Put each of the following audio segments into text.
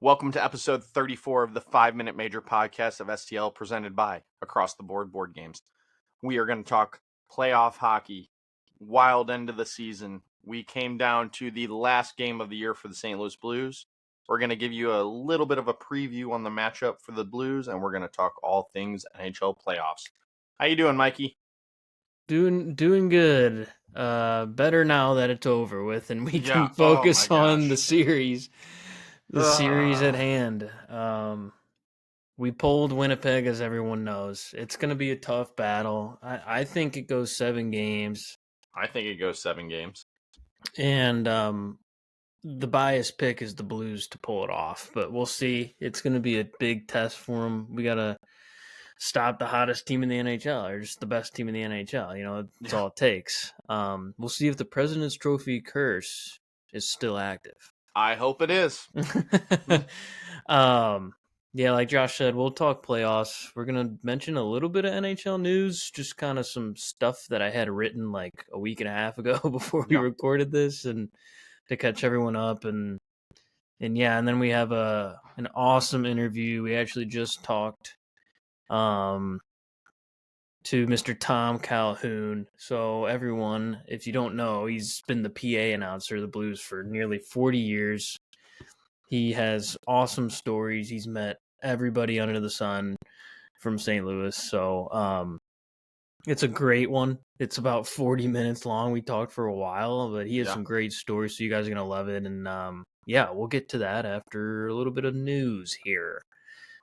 Welcome to episode 34 of the 5-Minute Major podcast of STL presented by Across the Board Board Games. We are going to talk playoff hockey, wild end of the season. We came down to the last game of the year for the St. Louis Blues. We're going to give you a little bit of a preview on the matchup for the Blues, and we're going to talk all things NHL playoffs. How you doing, Mikey? Doing good. Better now that it's over with, and we can focus on the series. Series at hand. We pulled Winnipeg, as everyone knows. It's going to be a tough battle. I think it goes 7 games. I think it goes 7 games. And the biased pick is the Blues to pull it off, but we'll see. It's going to be a big test for them. We got to stop the hottest team in the NHL, or just the best team in the NHL. You know, that's all it takes. We'll see if the President's Trophy curse is still active. I hope it is. Yeah, like Josh said, we'll talk playoffs. We're going to mention a little bit of NHL news, just kind of some stuff that I had written like a week and a half ago before we recorded this, and to catch everyone up. And then we have an awesome interview. We actually just talked to Mr. Tom Calhoun. So everyone, if you don't know, he's been the PA announcer of the Blues for nearly 40 years. He has awesome stories. He's met everybody under the sun from St. Louis. So it's a great one. It's about 40 minutes long. We talked for a while, but he has some great stories, so you guys are going to love it. And we'll get to that after a little bit of news here.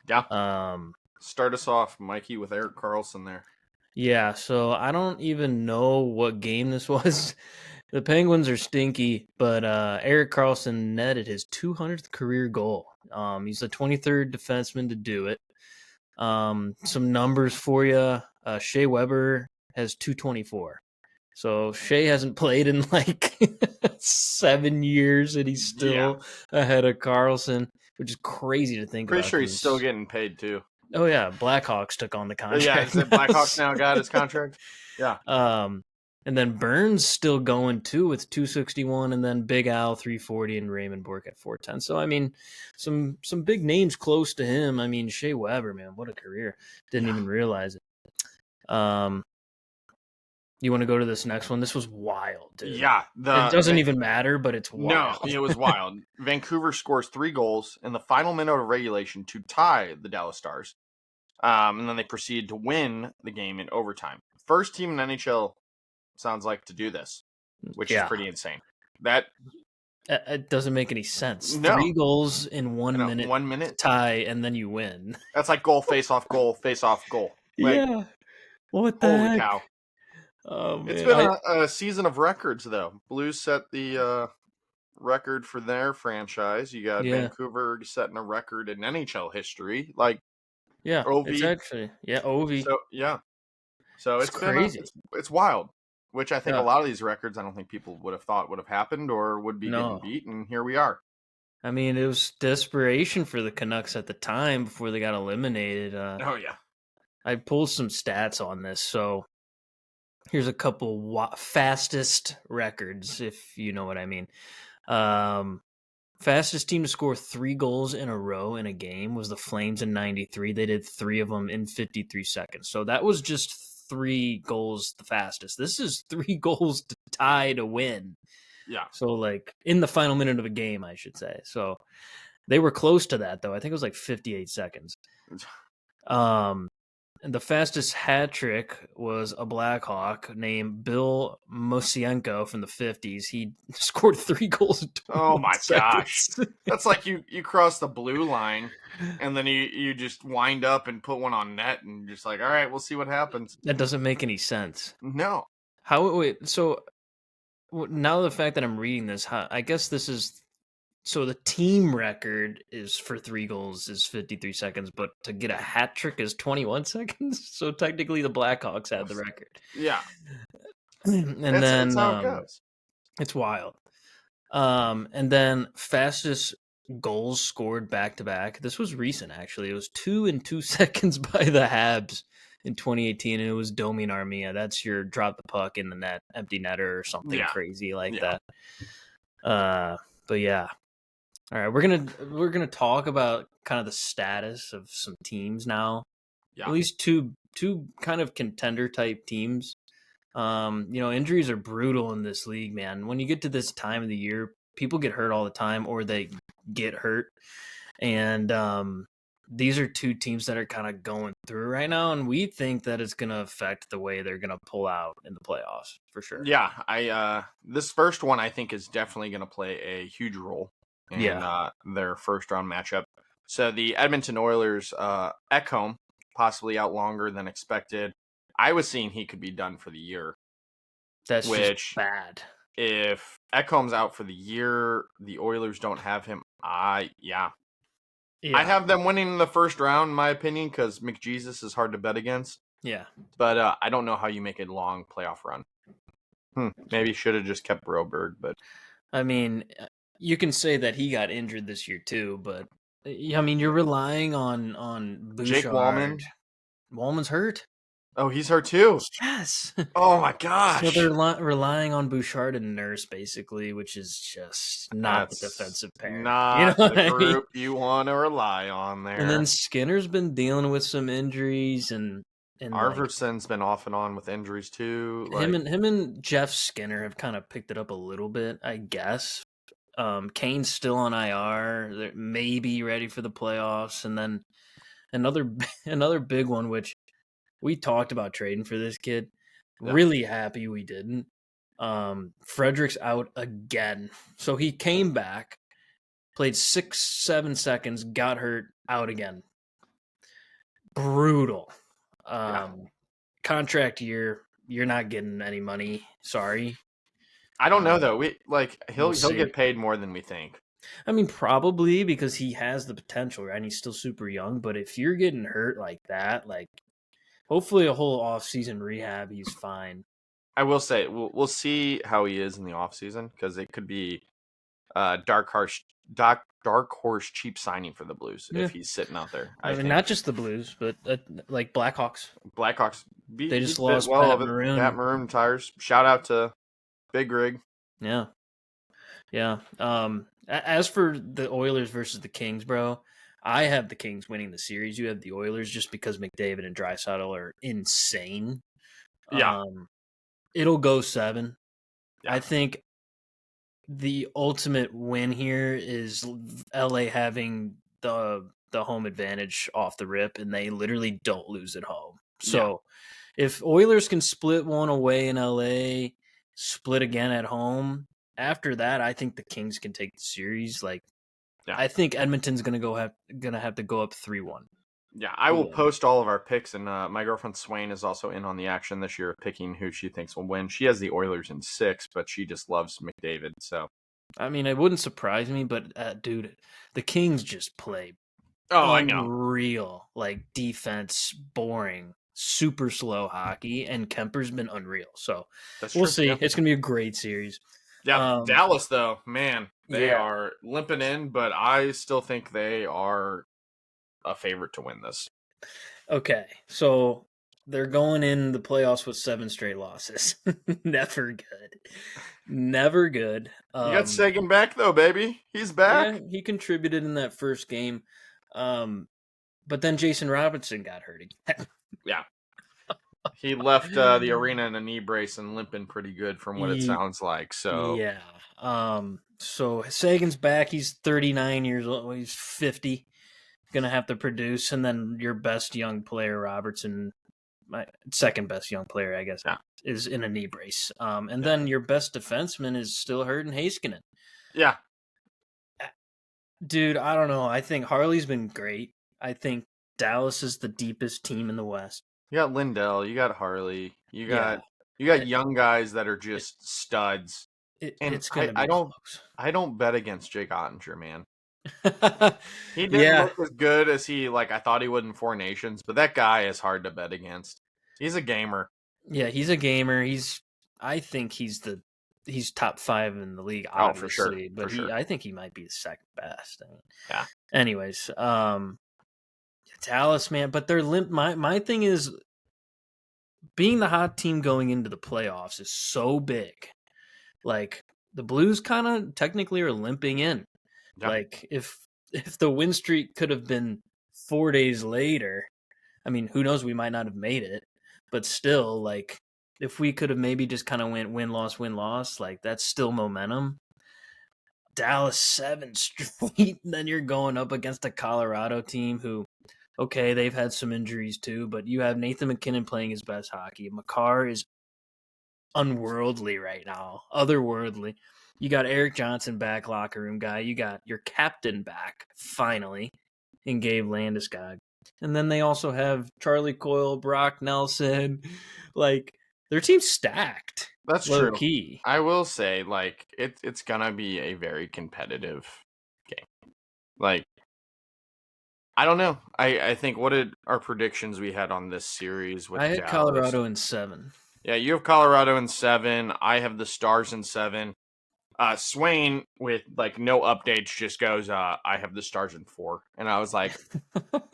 Yeah. Start us off, Mikey, with Erik Karlsson there. Yeah, so I don't even know what game this was. The Penguins are stinky, but Erik Karlsson netted his 200th career goal. He's the 23rd defenseman to do it. Some numbers for you. Shea Weber has 224. So Shea hasn't played in like 7 years, and he's still ahead of Karlsson, which is crazy to think about. Pretty sure he's still getting paid too. Oh yeah, Blackhawks took on the contract. Yeah, is it Blackhawks now got his contract? Yeah. And then Burns still going too with 261, and then Big Al 340, and Raymond Bourque at 410. So I mean, some big names close to him. I mean, Shea Weber, man, what a career! Didn't even realize it. You want to go to this next one? This was wild, dude. Yeah. It doesn't even matter, but it's wild. No, it was wild. Vancouver scores 3 goals in the final minute of regulation to tie the Dallas Stars. And then they proceed to win the game in overtime. First team in NHL sounds like to do this, which is pretty insane. That it doesn't make any sense. No. 3 goals in 1 minute. 1 minute tie, and then you win. That's like goal, face off, goal, face off, goal. Like, yeah. What the heck? Cow. Oh, man. It's been a season of records, though. Blues set the record for their franchise. You got Vancouver setting a record in NHL history. Like, Ovi. It's actually, Ovi. So it's crazy. It's wild, which I think a lot of these records, I don't think people would have thought would have happened or would be getting beat, and here we are. I mean, it was desperation for the Canucks at the time before they got eliminated. I pulled some stats on this, so here's a couple fastest records, if you know what I mean. Fastest team to score 3 goals in a row in a game was the Flames in 93. They did 3 of them in 53 seconds. So that was just 3 goals the fastest. This is 3 goals to tie to win. Yeah. So like in the final minute of a game, I should say. So they were close to that, though. I think it was like 58 seconds. And the fastest hat trick was a Blackhawk named Bill Mosienko from the 50s. He scored 3 goals in 21 Oh my seconds. gosh. That's like you cross the blue line and then you just wind up and put one on net and just like, all right, we'll see what happens. That doesn't make any sense. No. So now the fact that I'm reading this, I guess this is, so the team record is for 3 goals is 53 seconds, but to get a hat trick is 21 seconds. So technically the Blackhawks had the record. Yeah. That's how it goes. It's wild. And then fastest goals scored back to back. This was recent, actually. It was 2 in 2 seconds by the Habs in 2018, and it was Domi Armia. That's your drop the puck in the net, empty netter or something crazy like that. But yeah. All right, we're gonna talk about kind of the status of some teams now. At Yeah. least two kind of contender type teams. Injuries are brutal in this league, man. When you get to this time of the year, people get hurt all the time, or they get hurt, and these are two teams that are kind of going through right now, and we think that it's going to affect the way they're going to pull out in the playoffs for sure. Yeah, I this first one I think is definitely going to play a huge role in Yeah, their first round matchup. So the Edmonton Oilers, Ekholm, possibly out longer than expected. I was seeing he could be done for the year, that's just which bad. if Ekholm's out for the year, the Oilers don't have him. I Yeah, have them winning in the first round, in my opinion, because McJesus is hard to bet against. yeah. But I don't know how you make a long playoff run. Maybe should have just kept Broberg, but I mean, you can say that he got injured this year too, but I mean, you're relying on Jake Bouchard. Wallman. Wallman's hurt. Oh, he's hurt too. Yes. Oh my So they're gosh. relying on Bouchard and Nurse basically, which is just not the That's defensive pair. You know not what the I mean? group you want to rely on And then there. Skinner's been dealing with some injuries and like Arvidsson's been off and on with injuries too. him and Jeff Skinner have kind of picked it up a little bit, I guess. Kane's still on IR. They're maybe ready for the playoffs, and then another another big one, which we talked about trading for this kid. Yeah. Really happy we didn't. Frederick's out again, so he came back, played 6-7 seconds, got hurt, out again. Brutal. Yeah. Contract year. You're not getting any money. Sorry. I don't know though. He'll We'll see. get paid more than we think. I mean, probably because he has the potential, right? And he's still super young. But if you're getting hurt like that, like hopefully a whole off-season rehab, he's fine. I will say we'll see how he is in the offseason because it could be dark horse cheap signing for the Blues Yeah. if he's sitting out there. I mean, think not just the Blues, but like Blackhawks. Blackhawks They just beat lost well Pat of it. Maroon. Pat Maroon tires. Shout out to Big Rig. Yeah. Yeah. As for the Oilers versus the Kings, bro, I have the Kings winning the series. You have the Oilers just because McDavid and Draisaitl are insane. Yeah. It'll go 7. Yeah. I think the ultimate win here is LA having the home advantage off the rip, and they literally don't lose at home. So if Oilers can split one away in LA, split again at home, after that, I think the Kings can take the series. I think Edmonton's gonna have to go up 3-1. Yeah, I will post all of our picks, and my girlfriend Swain is also in on the action this year, picking who she thinks will win. She has the Oilers in 6, but she just loves McDavid. So, I mean, it wouldn't surprise me, but dude, the Kings just play I know. unreal, like defense, boring, super slow hockey, and Kemper's been unreal. So we'll see. Yeah. It's gonna be a great series. Yeah, Dallas though, man, they are limping in, but I still think they are a favorite to win this. Okay, so they're going in the playoffs with 7 straight losses. Never good. Never good. You got Sagan back though, baby. He's back. Yeah, he contributed in that first game. But then Jason Robinson got hurt again. Yeah. He left the arena in a knee brace and limping pretty good from what it sounds like. So yeah. So Sagan's back. He's 39 years old. He's 50. Gonna have to produce, and then your best young player, Robertson, my second best young player, I guess, is in a knee brace. And then your best defenseman is still hurt in Heiskanen. Yeah. Dude, I don't know. I think Harley's been great. I think Dallas is the deepest team in the West. You got Lindell, you got Harley, you got young guys that are just studs. It's gonna be close. I don't bet against Jake Ottinger, man. He didn't look as good as I thought he would in 4 Nations, but that guy is hard to bet against. He's a gamer. Yeah, he's a gamer. I think he's top 5 in the league, obviously. For sure. I think he might be the second best. I mean, yeah. Anyways, Dallas, man, but they're limp. My thing is being the hot team going into the playoffs is so big. Like the Blues kind of technically are limping in. Yeah. Like if the win streak could have been 4 days later, I mean, who knows, we might not have made it, but still, like, if we could have maybe just kind of went win loss, like that's still momentum. Dallas 7 straight, then you're going up against a Colorado team who, okay, they've had some injuries too, but you have Nathan McKinnon playing his best hockey. Makar is unworldly right now, otherworldly. You got Eric Johnson back, locker room guy. You got your captain back, finally, in Gabe Landeskog. And then they also have Charlie Coyle, Brock Nelson. Like, their team's stacked. That's Low true. key. I will say, like, it's gonna be a very competitive game. Like, I don't know. I think, what did our predictions we had on this series with I had Dallas? Colorado in 7. Yeah, you have Colorado in 7. I have the Stars in 7. Swain, with like no updates, just goes, I have the Stars in 4. And I was like,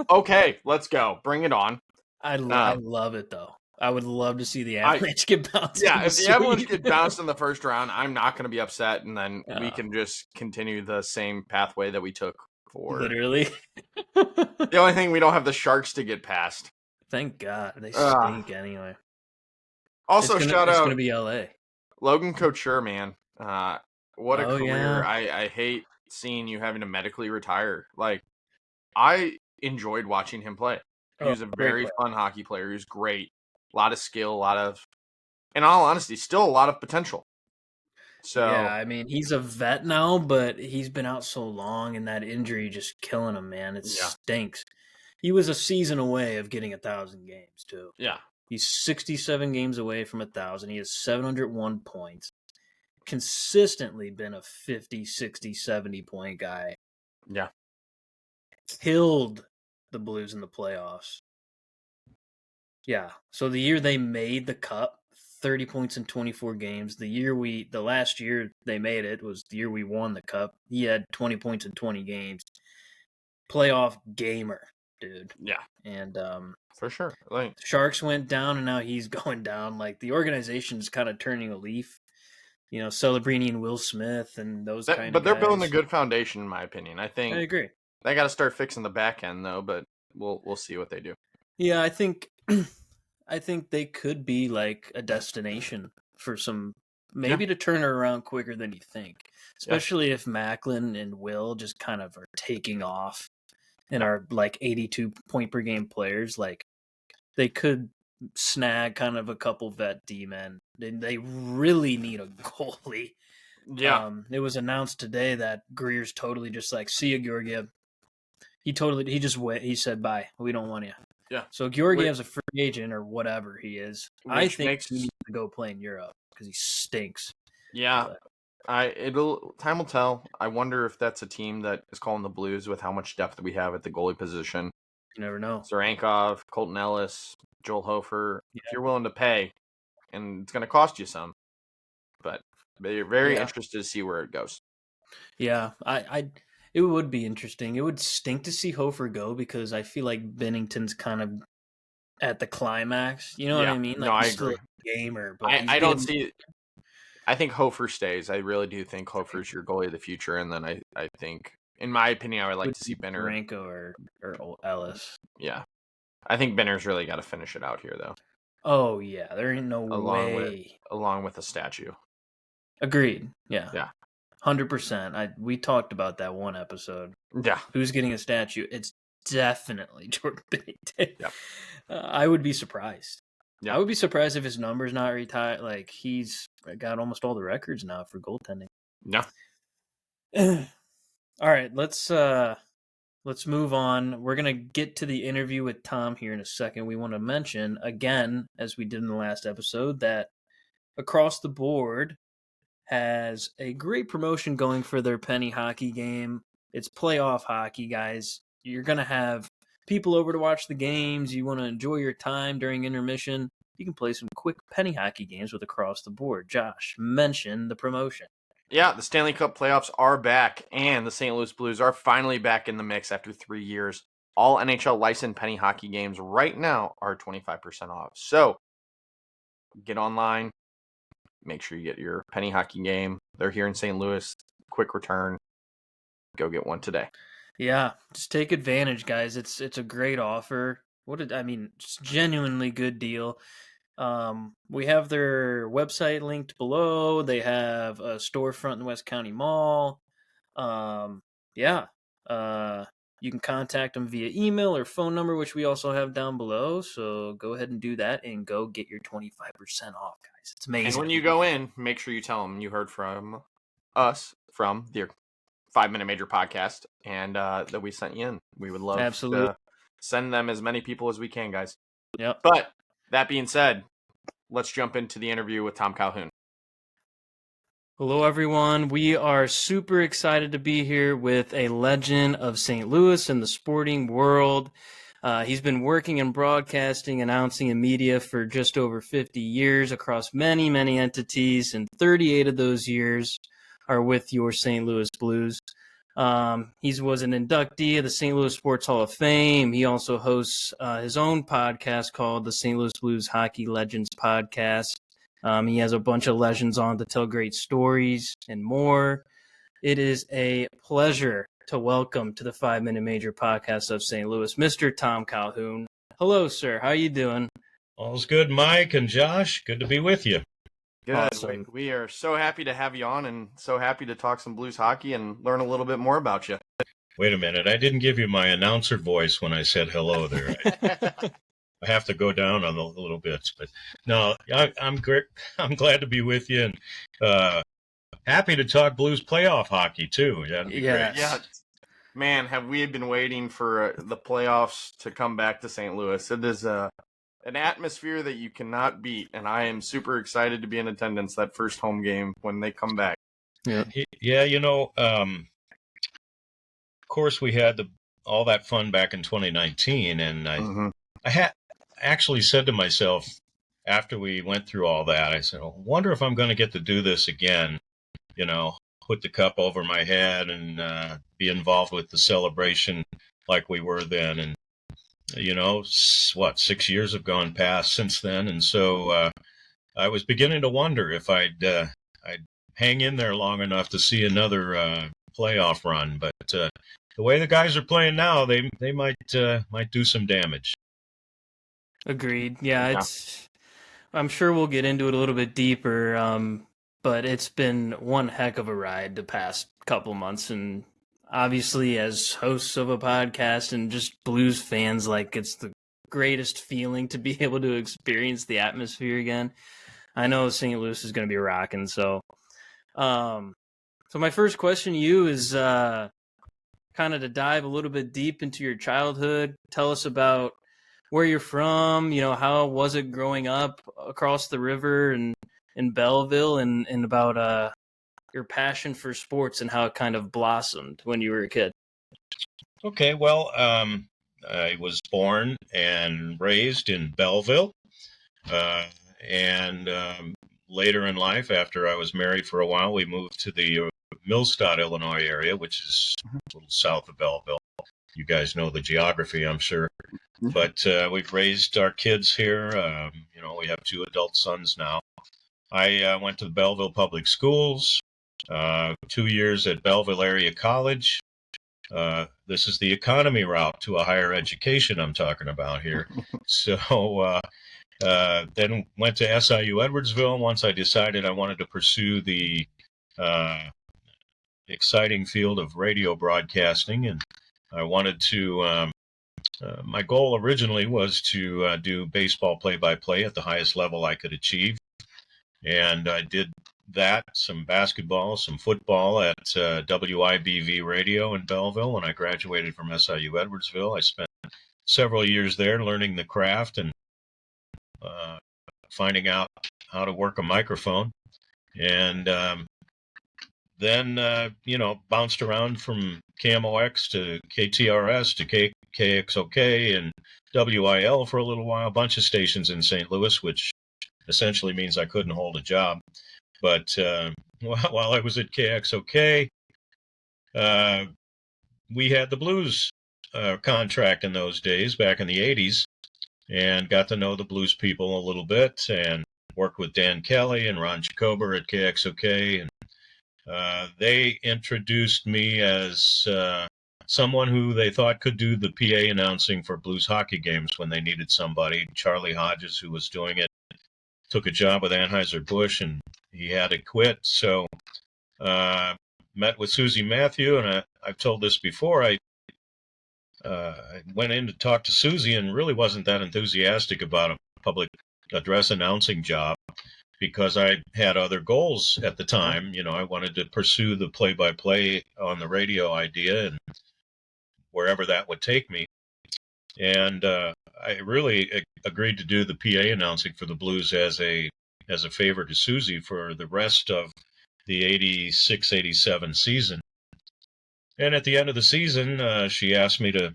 okay, let's go. Bring it on. I love it, though. I would love to see the I Avalanche get bounced. Yeah, in the if the Avalanche sweep. get bounced in the first round, I'm not going to be upset, and then we Yeah. can just continue the same pathway that we took for. Literally. The only thing, we don't have the Sharks to get past. Thank God. They Uh, stink anyway. Also, shout It's out gonna be LA. Logan Couture, man. What a Oh, career. yeah. I hate seeing you having to medically retire. Like, I enjoyed watching him play. He Oh, was a great very player. fun hockey player. He was great. A lot of skill, in all honesty, still a lot of potential. So, Yeah, I mean, he's a vet now, but he's been out so long, and that injury just killing him, man. It yeah. stinks. He was a season away of getting 1,000 games, too. Yeah. He's 67 games away from 1,000. He has 701 points. Consistently been a 50, 60, 70 point guy. Yeah. Killed the Blues in the playoffs. Yeah. So the year they made the cup, 30 points in 24 games. The last year they made it was the year we won the cup. He had 20 points in 20 games. Playoff gamer, dude. Yeah. And For sure. Like, Sharks went down, and now he's going down. Like, the organization's kind of turning a leaf. You know, Celebrini and Will Smith and those kind but of they're guys. building a good foundation, in my opinion. I I think agree. they got to start fixing the back end, though. But we'll see what they do. Yeah, I think they could be like a destination for some, maybe to turn it around quicker than you think. Especially if Macklin and Will just kind of are taking off and are like 82 point per game players. Like, they could snag kind of a couple vet D-men. They really need a goalie. Yeah. It was announced today that Greer's totally just like, see you, Georgiev. He said, bye. We don't want you. Yeah. So Georgiev's a free agent or whatever he is. I Which think makes he needs to go play in Europe because he stinks. Yeah. But Time will tell. I wonder if that's a team that is calling the Blues with how much depth we have at the goalie position. you never know. Zarankov, Colton Ellis, Joel Hofer. Yeah. If you're willing to pay, and it's going to cost you some, but you're very interested to see where it goes. Yeah, it would be interesting. It would stink to see Hofer go because I feel like Bennington's kind of at the climax. You know what I mean? Like, No, I he's still agree. a gamer, but I don't see. I think Hofer stays. I really do think Hofer's your goalie of the future, and then I think, in my opinion, I would like to see Benner. Ranko or Ellis. Yeah, I think Benner's really got to finish it out here, though. Oh yeah, there ain't no way. Along with a statue. Agreed. Yeah. Yeah. 100%. We talked about that one episode. Yeah. Who's getting a statue? It's definitely Jordan Bennington. Yeah. I would be surprised. Yeah. I would be surprised if his number's not retired. Like, he's got almost all the records now for goaltending. Yeah. All right, let's move on. We're gonna get to the interview with Tom here in a second. We want to mention again, as we did in the last episode, that Across the Board has a great promotion going for their penny hockey game. It's playoff hockey, guys. You're going to have people over to watch the games. You want to enjoy your time during intermission. You can play some quick penny hockey games with Across the Board. Josh, mention the promotion. Yeah, the Stanley Cup Playoffs are back, and the St. Louis Blues are finally back in the mix after 3 years. All NHL licensed penny hockey games right now are 25% off. So, get online. Make sure you get your penny hockey game. They're here in St. Louis. Quick return. go get one today. Yeah, just take advantage, guys. It's a great offer. It's genuinely good deal. We have their website linked below. They have a storefront in West County Mall. Yeah. You can contact them via email or phone number, which we also have down below. So go ahead and do that and go get your 25% off, guys. It's amazing. And when you go in, make sure you tell them you heard from us from the 5-Minute Major podcast and that we sent you in. We would love to send them as many people as we can, guys. Yep. But that being said, let's jump into the interview with Tom Calhoun. Hello, everyone. We are super excited to be here with a legend of St. Louis and the sporting world. He's been working in broadcasting, announcing, and media for just over 50 years across many, many entities, and 38 of those years are with your St. Louis Blues. He was an inductee of the St. Louis Sports Hall of Fame. He also hosts his own podcast called the St. Louis Blues Hockey Legends Podcast. He has a bunch of legends on to tell great stories and more. It is a pleasure to welcome to the 5-Minute Major podcast of St. Louis, Mr. Tom Calhoun. Hello, sir. How you doing? All's good, Mike and Josh. Good to be with you. Good. Awesome. We are so happy to have you on and so happy to talk some Blues hockey and learn a little bit more about you. Wait a minute. I didn't give you my announcer voice when I said hello there. I have to go down on a little bit, but no, I'm great. I'm glad to be with you and happy to talk Blues playoff hockey too. That'd be great. Yeah, man, have we been waiting for the playoffs to come back to St. Louis? It is an atmosphere that you cannot beat, and I am super excited to be in attendance that first home game when they come back. Yeah. Of course we had all that fun back in 2019, and I had actually said to myself after we went through all that, I said, I wonder if I'm going to get to do this again, put the cup over my head and be involved with the celebration like we were then. And, 6 years have gone past since then. And so I was beginning to wonder if I'd hang in there long enough to see another playoff run. But the way the guys are playing now, they might do some damage. Agreed. Yeah, I'm sure we'll get into it a little bit deeper, but it's been one heck of a ride the past couple months, and obviously as hosts of a podcast and just Blues fans, it's the greatest feeling to be able to experience the atmosphere again. I know St. Louis is going to be rocking, so my first question to you is kind of to dive a little bit deep into your childhood. Tell us about where you're from, how was it growing up across the river and in Belleville, and about your passion for sports and how it kind of blossomed when you were a kid. Okay, well, I was born and raised in Belleville, and later in life, after I was married for a while, we moved to the Millstadt, Illinois area, which is a little south of Belleville. You guys know the geography, I'm sure. But we've raised our kids here. We have 2 adult sons now. I went to the Belleville Public Schools, 2 years at Belleville Area College. This is the economy route to a higher education I'm talking about here. So then went to SIU Edwardsville once I decided I wanted to pursue the exciting field of radio broadcasting, and I wanted to my goal originally was to do baseball play-by-play at the highest level I could achieve. And I did that, some basketball, some football at WIBV Radio in Belleville when I graduated from SIU Edwardsville. I spent several years there learning the craft and finding out how to work a microphone. And then, bounced around from KMOX to KTRS to KXOK and WIL for a little while, a bunch of stations in St. Louis, which essentially means I couldn't hold a job. But while I was at KXOK, we had the Blues contract in those days, back in the 80s, and got to know the Blues people a little bit and worked with Dan Kelly and Ron Jacober at KXOK. And they introduced me as someone who they thought could do the PA announcing for Blues hockey games when they needed somebody. Charlie Hodges, who was doing it, took a job with Anheuser-Busch, and he had to quit. So met with Susie Matthew, and I've told this before. I went in to talk to Susie and really wasn't that enthusiastic about a public address announcing job because I had other goals at the time. You know, I wanted to pursue the play-by-play on the radio idea and wherever that would take me. And I really agreed to do the PA announcing for the Blues as a favor to Susie for the rest of the 86-87 season. And at the end of the season, she asked me to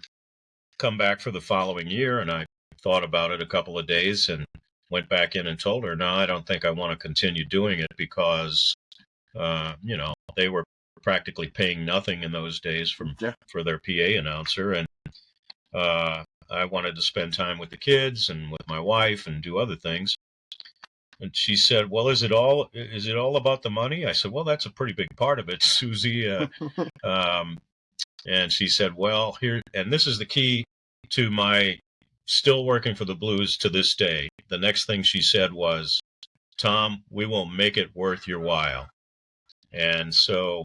come back for the following year, and I thought about it a couple of days and went back in and told her, no, I don't think I want to continue doing it because, you know, they were practically paying nothing in those days for their PA announcer, and I wanted to spend time with the kids and with my wife and do other things. And she said, well, is it all about the money? I said, well, that's a pretty big part of it, Susie. And she said, well, here, and this is the key to my still working for the Blues to this day. The next thing she said was, Tom, we will make it worth your while. And so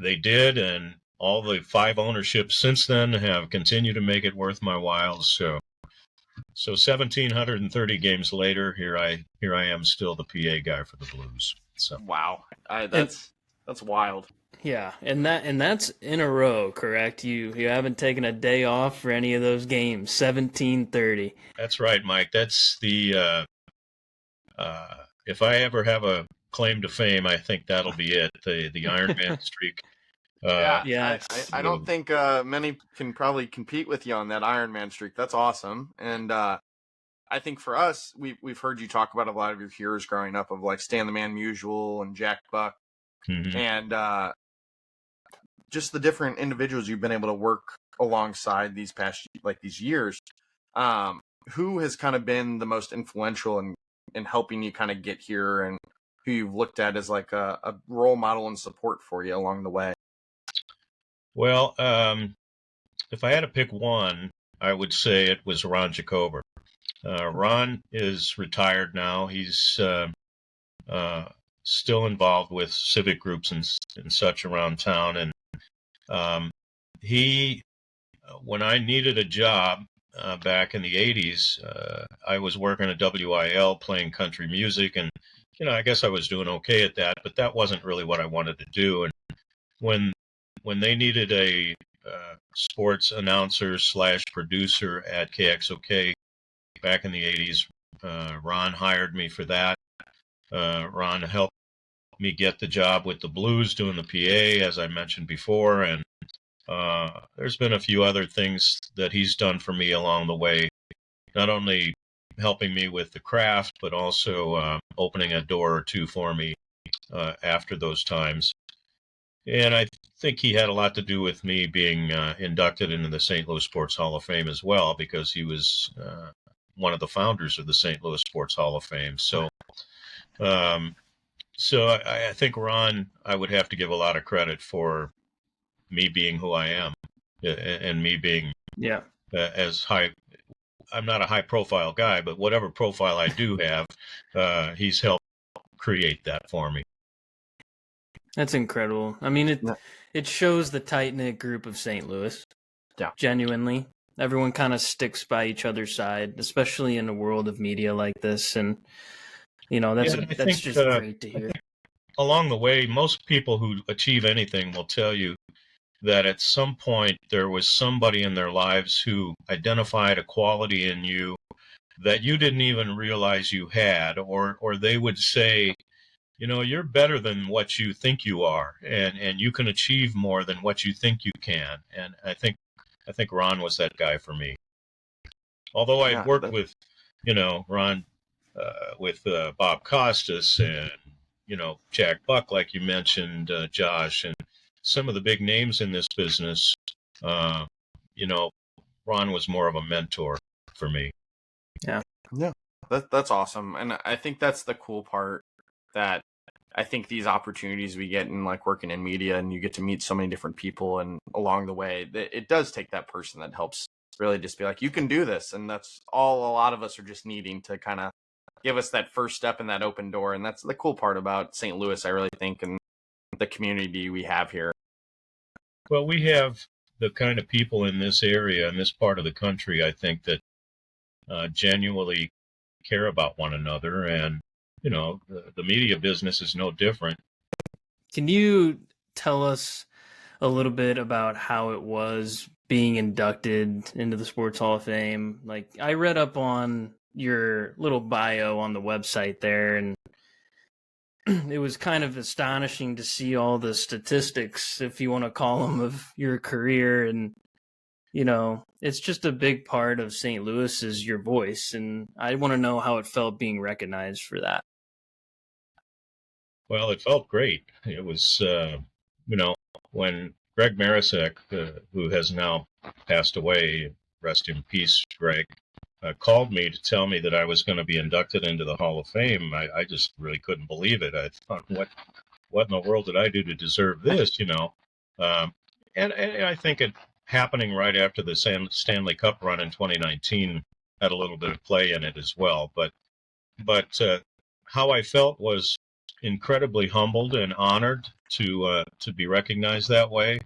they did, and all the 5 ownerships since then have continued to make it worth my while. So 1,730 games later, here I am still the PA guy for the Blues. So wow, that's wild. Yeah, and that's in a row, correct? You haven't taken a day off for any of those games. 1,730. That's right, Mike. That's the if I ever have a claim to fame, I think that'll be it. The Iron Man streak. Yeah. I don't think many can probably compete with you on that Iron Man streak. That's awesome. And I think for us, we've heard you talk about a lot of your heroes growing up, of like Stan the Man Musial and Jack Buck, and just the different individuals you've been able to work alongside these these years. Who has kind of been the most influential in helping you kind of get here, and who you've looked at as like a role model and support for you along the way? Well, if I had to pick one, I would say it was Ron Jacober. Ron is retired now. He's still involved with civic groups and such around town. And he, when I needed a job back in the 80s, I was working at WIL playing country music. And, you know, I guess I was doing okay at that, but that wasn't really what I wanted to do. And when they needed a sports announcer / producer at KXOK back in the 80s, Ron hired me for that. Ron helped me get the job with the Blues doing the PA, as I mentioned before. And there's been a few other things that he's done for me along the way, not only helping me with the craft, but also opening a door or two for me after those times. And I think he had a lot to do with me being inducted into the St. Louis Sports Hall of Fame as well, because he was one of the founders of the St. Louis Sports Hall of Fame. So I think Ron, I would have to give a lot of credit for me being who I am, and me being as high. I'm not a high profile guy, but whatever profile I do have, he's helped create that for me. That's incredible. I mean, it shows the tight-knit group of St. Louis. Yeah. Genuinely. Everyone kind of sticks by each other's side, especially in a world of media like this. And, you know, that's just great to hear. Along the way, most people who achieve anything will tell you that at some point there was somebody in their lives who identified a quality in you that you didn't even realize you had, or they would say, you know, you're better than what you think you are, and you can achieve more than what you think you can. And I think Ron was that guy for me. Although I've worked with, you know, Ron, with Bob Costas and, you know, Jack Buck, like you mentioned, Josh, and some of the big names in this business, you know, Ron was more of a mentor for me. Yeah. That's awesome. And I think that's the cool part, that I think these opportunities we get in like working in media, and you get to meet so many different people, and along the way, it does take that person that helps really just be like, you can do this. And that's all a lot of us are just needing to kind of give us that first step in that open door. And that's the cool part about St. Louis, I really think, and the community we have here. Well, we have the kind of people in this area, in this part of the country, I think, that genuinely care about one another. And, you know, the media business is no different. Can you tell us a little bit about how it was being inducted into the Sports Hall of Fame? Like, I read up on your little bio on the website there, and it was kind of astonishing to see all the statistics, if you want to call them, of your career. And, you know, it's just a big part of St. Louis is your voice. And I want to know how it felt being recognized for that. Well, it felt great. It was, when Greg Marisek, who has now passed away, rest in peace, Greg, called me to tell me that I was going to be inducted into the Hall of Fame, I just really couldn't believe it. I thought, what in the world did I do to deserve this, and I think it happening right after the Stanley Cup run in 2019 had a little bit of play in it as well. But how I felt was incredibly humbled and honored to be recognized that way.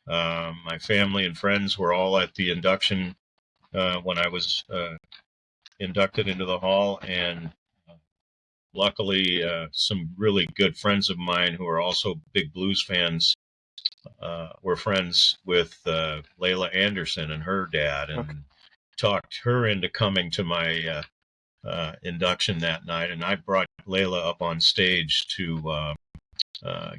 My family and friends were all at the induction when I was inducted into the hall, and luckily some really good friends of mine who are also big blues fans were friends with Layla Anderson and her dad, and talked her into coming to my induction that night. And I brought Layla up on stage to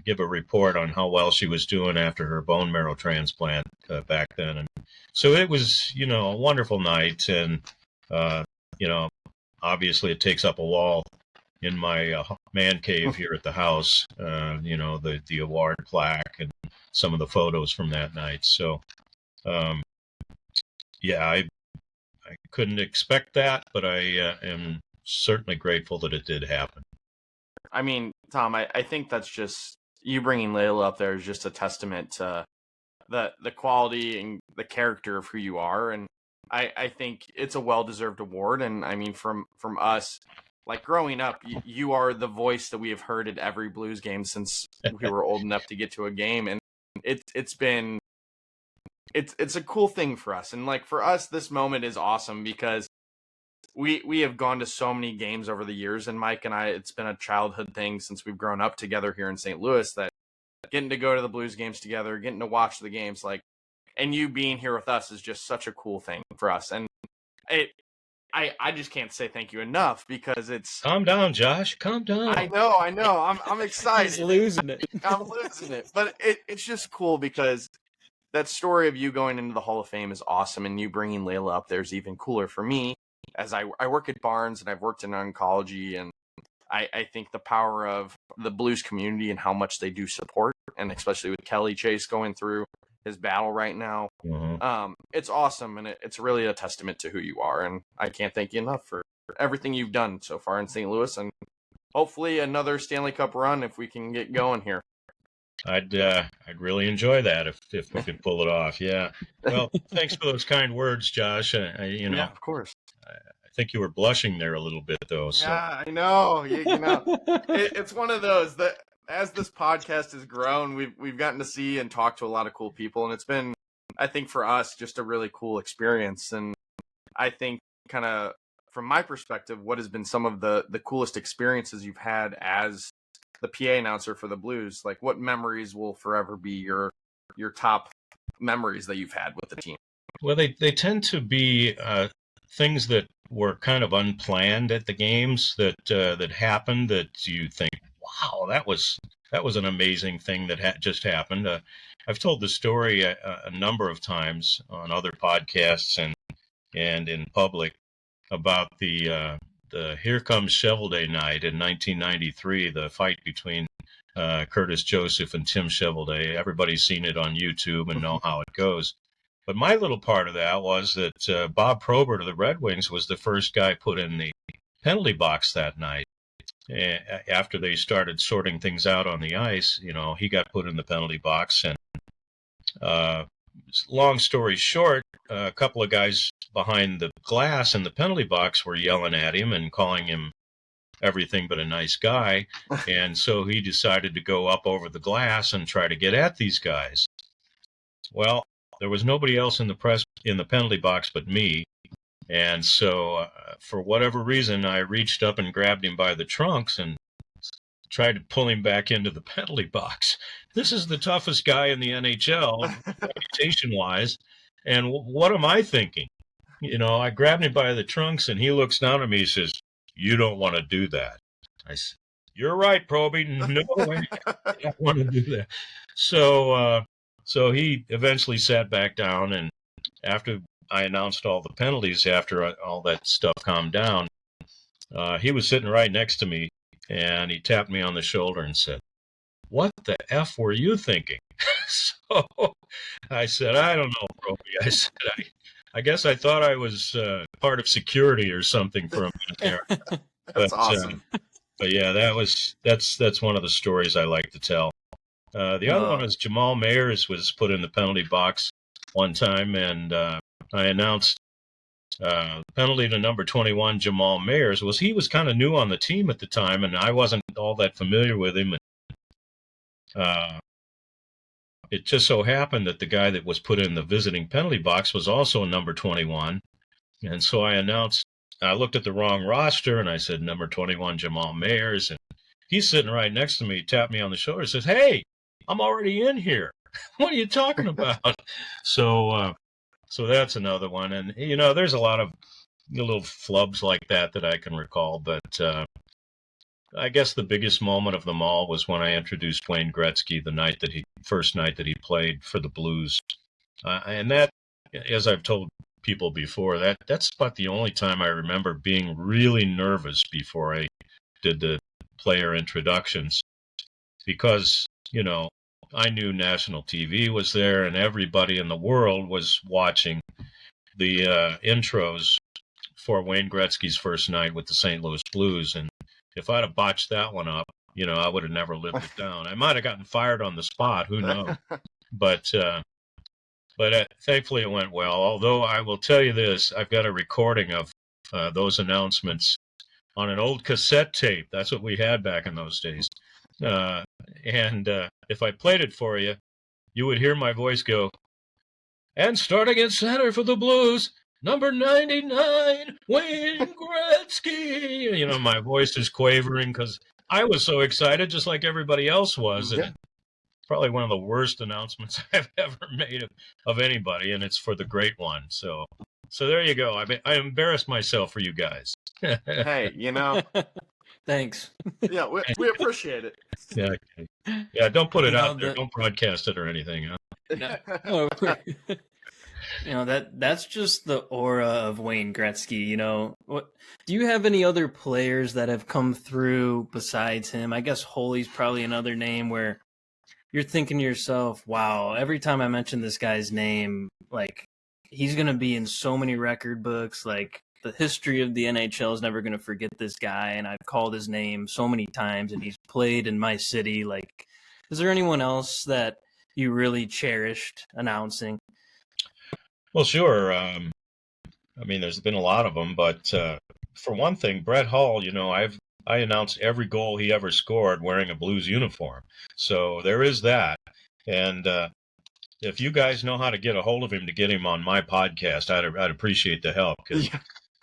give a report on how well she was doing after her bone marrow transplant back then. And so it was, a wonderful night. And, obviously it takes up a wall in my man cave here at the house, the award plaque and some of the photos from that night. So, I couldn't expect that, but I am certainly grateful that it did happen. I mean, Tom, I think that's just, you bringing Layla up there is just a testament to the quality and the character of who you are. And I think it's a well-deserved award. And I mean, from us, like growing up, you are the voice that we have heard at every Blues game since we were old enough to get to a game. And it's a cool thing for us. And like for us, this moment is awesome because we have gone to so many games over the years, and Mike and I, it's been a childhood thing since we've grown up together here in St. Louis, that getting to go to the Blues games together, getting to watch the games, and you being here with us is just such a cool thing for us. And I just can't say thank you enough because it's... Calm down, Josh. Calm down. I know. I'm excited. He's losing it. I'm losing it. But it's just cool because that story of you going into the Hall of Fame is awesome, and you bringing Layla up there is even cooler for me, as I work at Barnes and I've worked in oncology, and I think the power of the Blues community and how much they do support, and especially with Kelly Chase going through his battle right now, it's awesome, and it's really a testament to who you are, and I can't thank you enough for everything you've done so far in St. Louis, and hopefully another Stanley Cup run if we can get going here. I'd really enjoy that if we could pull it off. Yeah. Well, thanks for those kind words, Josh. Yeah, of course. I think you were blushing there a little bit, though. So. Yeah, I know. It's one of those that as this podcast has grown, we've gotten to see and talk to a lot of cool people, and it's been, I think, for us, just a really cool experience. And I think, kind of from my perspective, what has been some of the coolest experiences you've had as the PA announcer for the Blues? Like, what memories will forever be your top memories that you've had with the team? Well, they tend to be things that were kind of unplanned at the games that happened, that you think, wow, that was an amazing thing that just happened. I've told the story a number of times on other podcasts and in public about the Here Comes Shovel Day night in 1993, the fight between Curtis Joseph and Tim Shovelday. Everybody's seen it on YouTube and know how it goes. But my little part of that was that Bob Probert of the Red Wings was the first guy put in the penalty box that night. after they started sorting things out on the ice, he got put in the penalty box. And long story short, a couple of guys behind the glass in the penalty box were yelling at him and calling him everything but a nice guy. And so he decided to go up over the glass and try to get at these guys. Well, there was nobody else in the penalty box but me. And so for whatever reason, I reached up and grabbed him by the trunks and tried to pull him back into the penalty box. This is the toughest guy in the NHL, reputation-wise. And what am I thinking? I grabbed him by the trunks, and he looks down at me and says, "You don't want to do that." I said, "You're right, Proby. No way. I don't want to do that." So he eventually sat back down, and after I announced all the penalties, after all that stuff calmed down, he was sitting right next to me, and he tapped me on the shoulder and said, "What the F were you thinking?" So I said, "I don't know, Proby." I said, I guess I thought I was part of security or something for a minute there. That's awesome. But yeah, that's one of the stories I like to tell. The other one is Jamal Mayers was put in the penalty box one time, and I announced penalty to number 21, Jamal Mayers. He was kind of new on the team at the time, and I wasn't all that familiar with him. It just so happened that the guy that was put in the visiting penalty box was also number 21. And so I looked at the wrong roster, and I said, number 21, Jamal Mayers. And he's sitting right next to me, tapped me on the shoulder, says, "Hey, I'm already in here. What are you talking about?" So that's another one. And, there's a lot of little flubs like that I can recall. But I guess the biggest moment of them all was when I introduced Wayne Gretzky the first night that he played for the Blues. And that, as I've told people before, that's about the only time I remember being really nervous before I did the player introductions, because, I knew national TV was there and everybody in the world was watching the intros for Wayne Gretzky's first night with the St. Louis Blues. And if I'd have botched that one up, I would have never lived it down. I might have gotten fired on the spot. Who knows? But thankfully it went well. Although I will tell you this, I've got a recording of those announcements on an old cassette tape. That's what we had back in those days. And if I played it for you, you would hear my voice go, "And starting at center for the Blues, number 99, Wayne Gretzky." My voice is quavering because I was so excited, just like everybody else was. And probably one of the worst announcements I've ever made of anybody, and it's for the great one. So there you go. I embarrassed myself for you guys. Hey, Thanks. Yeah, we appreciate it. Yeah. Don't put it out there. Don't broadcast it or anything. Huh? No. That's just the aura of Wayne Gretzky. What do you have any other players that have come through besides him? I guess Holy's probably another name where you're thinking to yourself, wow, every time I mention this guy's name, like, he's going to be in so many record books. Like, the history of the NHL is never going to forget this guy, and I've called his name so many times, and he's played in my city. Like, is there anyone else that you really cherished announcing? Well, sure. There's been a lot of them, but for one thing, Brett Hull, I announced every goal he ever scored wearing a Blues uniform. So there is that. And if you guys know how to get a hold of him to get him on my podcast, I'd appreciate the help, because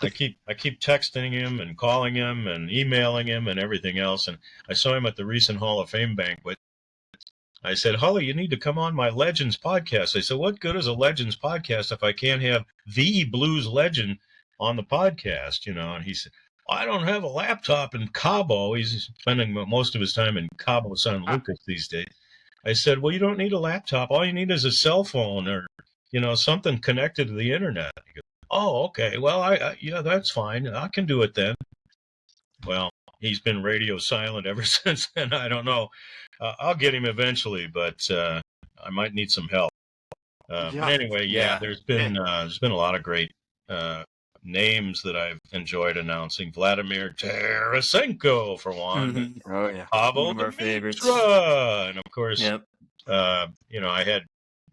I keep texting him and calling him and emailing him and everything else. And I saw him at the recent Hall of Fame banquet. I said, "Holly, you need to come on my Legends podcast." I said, "What good is a Legends podcast if I can't have the Blues legend on the podcast?" And he said, "I don't have a laptop in Cabo." He's spending most of his time in Cabo San Lucas these days. I said, "Well, you don't need a laptop. All you need is a cell phone or, something connected to the internet." He goes, "Oh, okay. Well, yeah, that's fine. I can do it then." Well, he's been radio silent ever since then. I don't know. I'll get him eventually, but I might need some help. Anyway, there's been a lot of great names that I've enjoyed announcing. Vladimir Tarasenko, for one. Mm-hmm. Oh yeah, Pavel One of our favorites. Demitra. And of course, Yep. I had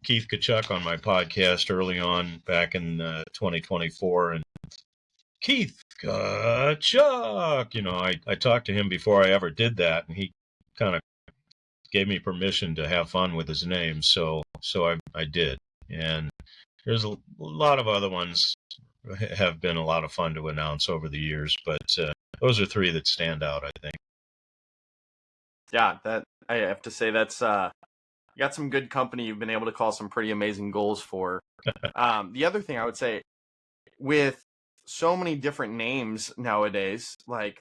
Keith Kachuk on my podcast early on back in 2024. And Keith Kachuk, I talked to him before I ever did that. And he kind of gave me permission to have fun with his name. So I did. And there's a lot of other ones have been a lot of fun to announce over the years, but those are three that stand out, I think. Yeah, that I have to say that's you got some good company. You've been able to call some pretty amazing goals for. The other thing I would say, with so many different names nowadays, like,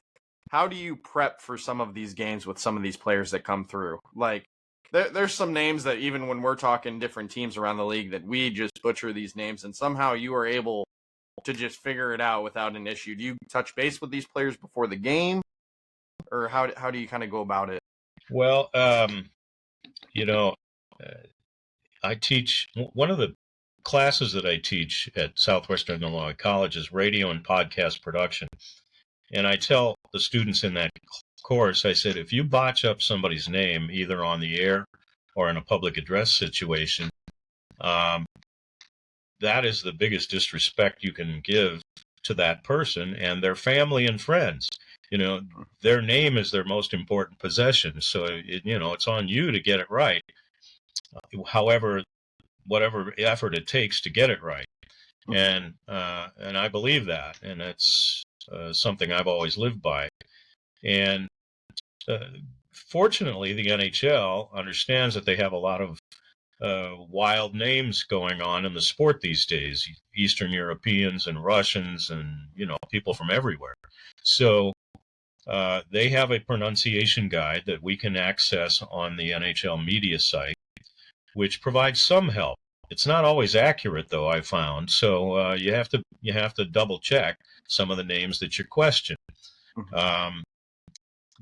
how do you prep for some of these games with some of these players that come through? Like, there's some names that even when we're talking different teams around the league that we just butcher these names, and somehow you are able to just figure it out without an issue. Do you touch base with these players before the game, or how do you kind of go about it? Well, I teach, one of the classes that I teach at Southwestern Illinois College is radio and podcast production. And I tell the students in that course, I said, if you botch up somebody's name, either on the air or in a public address situation, that is the biggest disrespect you can give to that person and their family and friends. Their name is their most important possession. So, it's on you to get it right. However, whatever effort it takes to get it right. And I believe that. And that's something I've always lived by. And fortunately, the NHL understands that they have a lot of wild names going on in the sport these days, Eastern Europeans and Russians and, people from everywhere. So they have a pronunciation guide that we can access on the NHL media site, which provides some help. It's not always accurate, though, I found. So you have to double check some of the names that you question.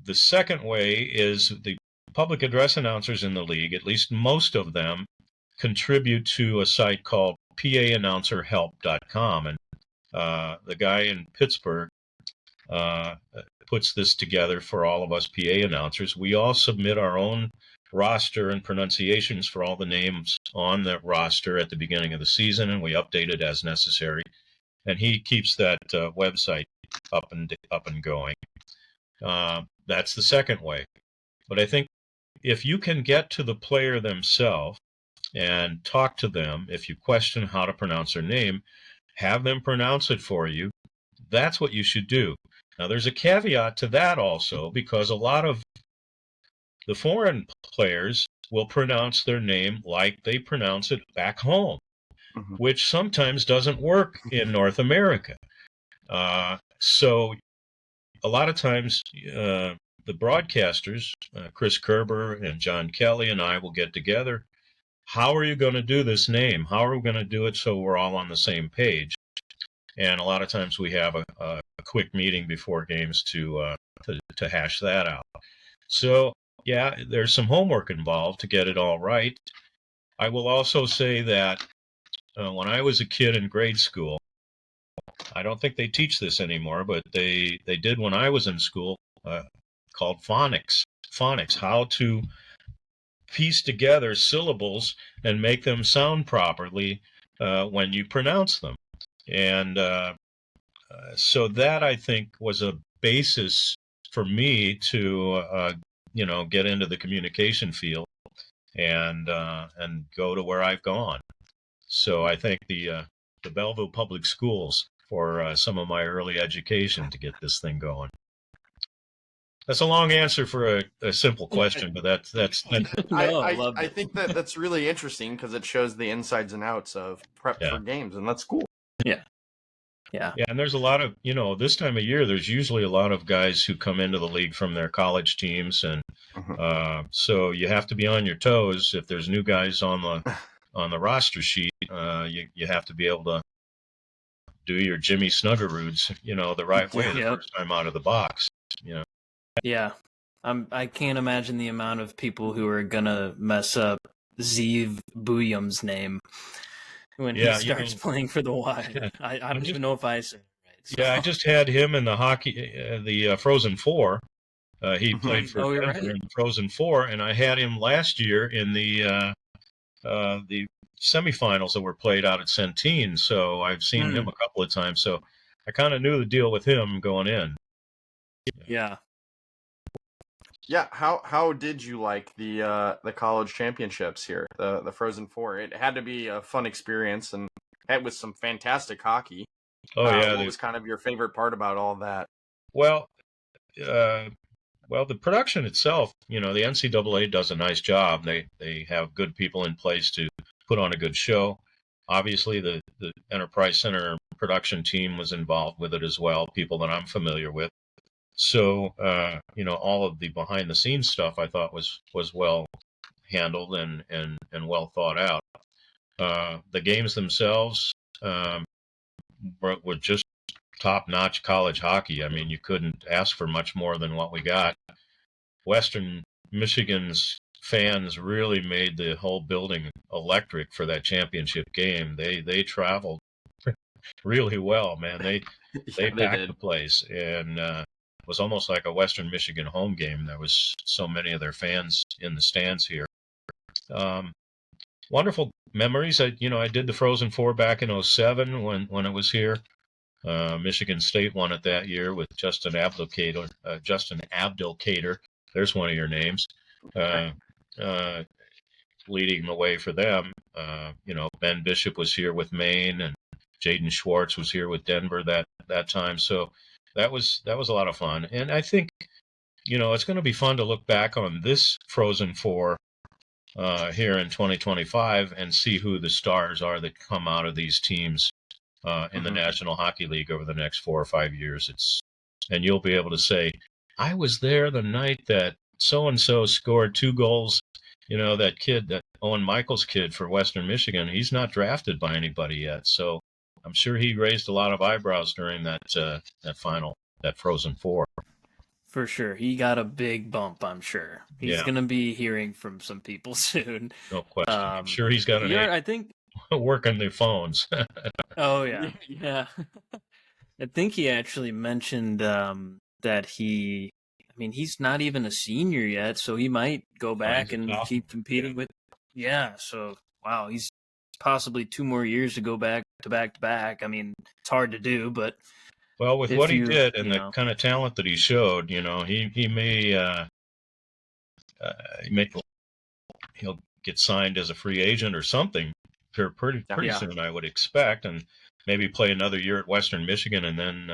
The second way is the public address announcers in the league, at least most of them, contribute to a site called paannouncerhelp.com. And the guy in Pittsburgh puts this together for all of us PA announcers. We all submit our own roster and pronunciations for all the names on the roster at the beginning of the season, and we update it as necessary. And he keeps that website up and going. That's the second way. But I think if you can get to the player themselves and talk to them, if you question how to pronounce their name, have them pronounce it for you. That's what you should do. Now, there's a caveat to that also, because a lot of the foreign players will pronounce their name like they pronounce it back home, which sometimes doesn't work in North America. So a lot of times the broadcasters, Chris Kerber and John Kelly and I will get together. How are you going to do this name? How are we going to do it so we're all on the same page? And a lot of times we have a quick meeting before games to hash that out. So, yeah, there's some homework involved to get it all right. I will also say that when I was a kid in grade school, I don't think they teach this anymore, but they did when I was in school, called phonics. Phonics, how to piece together syllables and make them sound properly when you pronounce them. And so that, I think, was a basis for me to, get into the communication field and go to where I've gone. So I thank the Belleville Public Schools for some of my early education to get this thing going. That's a long answer for a simple question, but that's No, I think that's really interesting because it shows the insides and outs of prep for games, and that's cool. Yeah, and there's a lot of, this time of year, there's usually a lot of guys who come into the league from their college teams, and so you have to be on your toes. If there's new guys on the roster sheet, you have to be able to do your Jimmy Snuggeroods, the right way the first time out of the box. Yeah, I can't imagine the amount of people who are gonna mess up Zeev Buyum's name when he starts playing for the Wild. I don't even know if I said So. Yeah, I just had him in the Frozen Four. He played for Oh, you're Denver right. in the Frozen Four, and I had him last year in the semifinals that were played out at Centene. So I've seen him a couple of times. So I kind of knew the deal with him going in. Yeah. Yeah, how did you like the college championships here, the Frozen Four? It had to be a fun experience, and it was some fantastic hockey. Oh yeah. What was kind of your favorite part about all that? Well, the production itself, the NCAA does a nice job. They have good people in place to put on a good show. Obviously, the Enterprise Center production team was involved with it as well, people that I'm familiar with. So, all of the behind the scenes stuff I thought was well handled and well thought out. The games themselves were just top notch college hockey. I mean, you couldn't ask for much more than what we got. Western Michigan's fans really made the whole building electric for that championship game. They traveled really well, man. They packed the place, and it was almost like a Western Michigan home game. There was so many of their fans in the stands here. Wonderful memories. I did the Frozen Four back in 07 when it was here. Michigan State won it that year with Justin Abdelkader. There's one of your names. Leading the way for them. Ben Bishop was here with Maine, and Jaden Schwartz was here with Denver that time. So that was a lot of fun. And I think, it's going to be fun to look back on this Frozen Four here in 2025 and see who the stars are that come out of these teams in the National Hockey League over the next 4 or 5 years. And you'll be able to say, I was there the night that so-and-so scored 2 goals. That kid, that Owen Michaels kid for Western Michigan, he's not drafted by anybody yet. So I'm sure he raised a lot of eyebrows during that Frozen Four. For sure. He got a big bump, I'm sure. He's going to be hearing from some people soon. No question. I'm sure he's got I think working the phones. Oh, yeah. Yeah. I think he actually mentioned that he's not even a senior yet, so he might go back and keep competing with. Yeah, so, wow, he's possibly 2 more years to go back to back. I mean, it's hard to do, but. Well, with what he did and the kind of talent that he showed, he may he'll get signed as a free agent or something pretty soon, I would expect, and maybe play another year at Western Michigan and then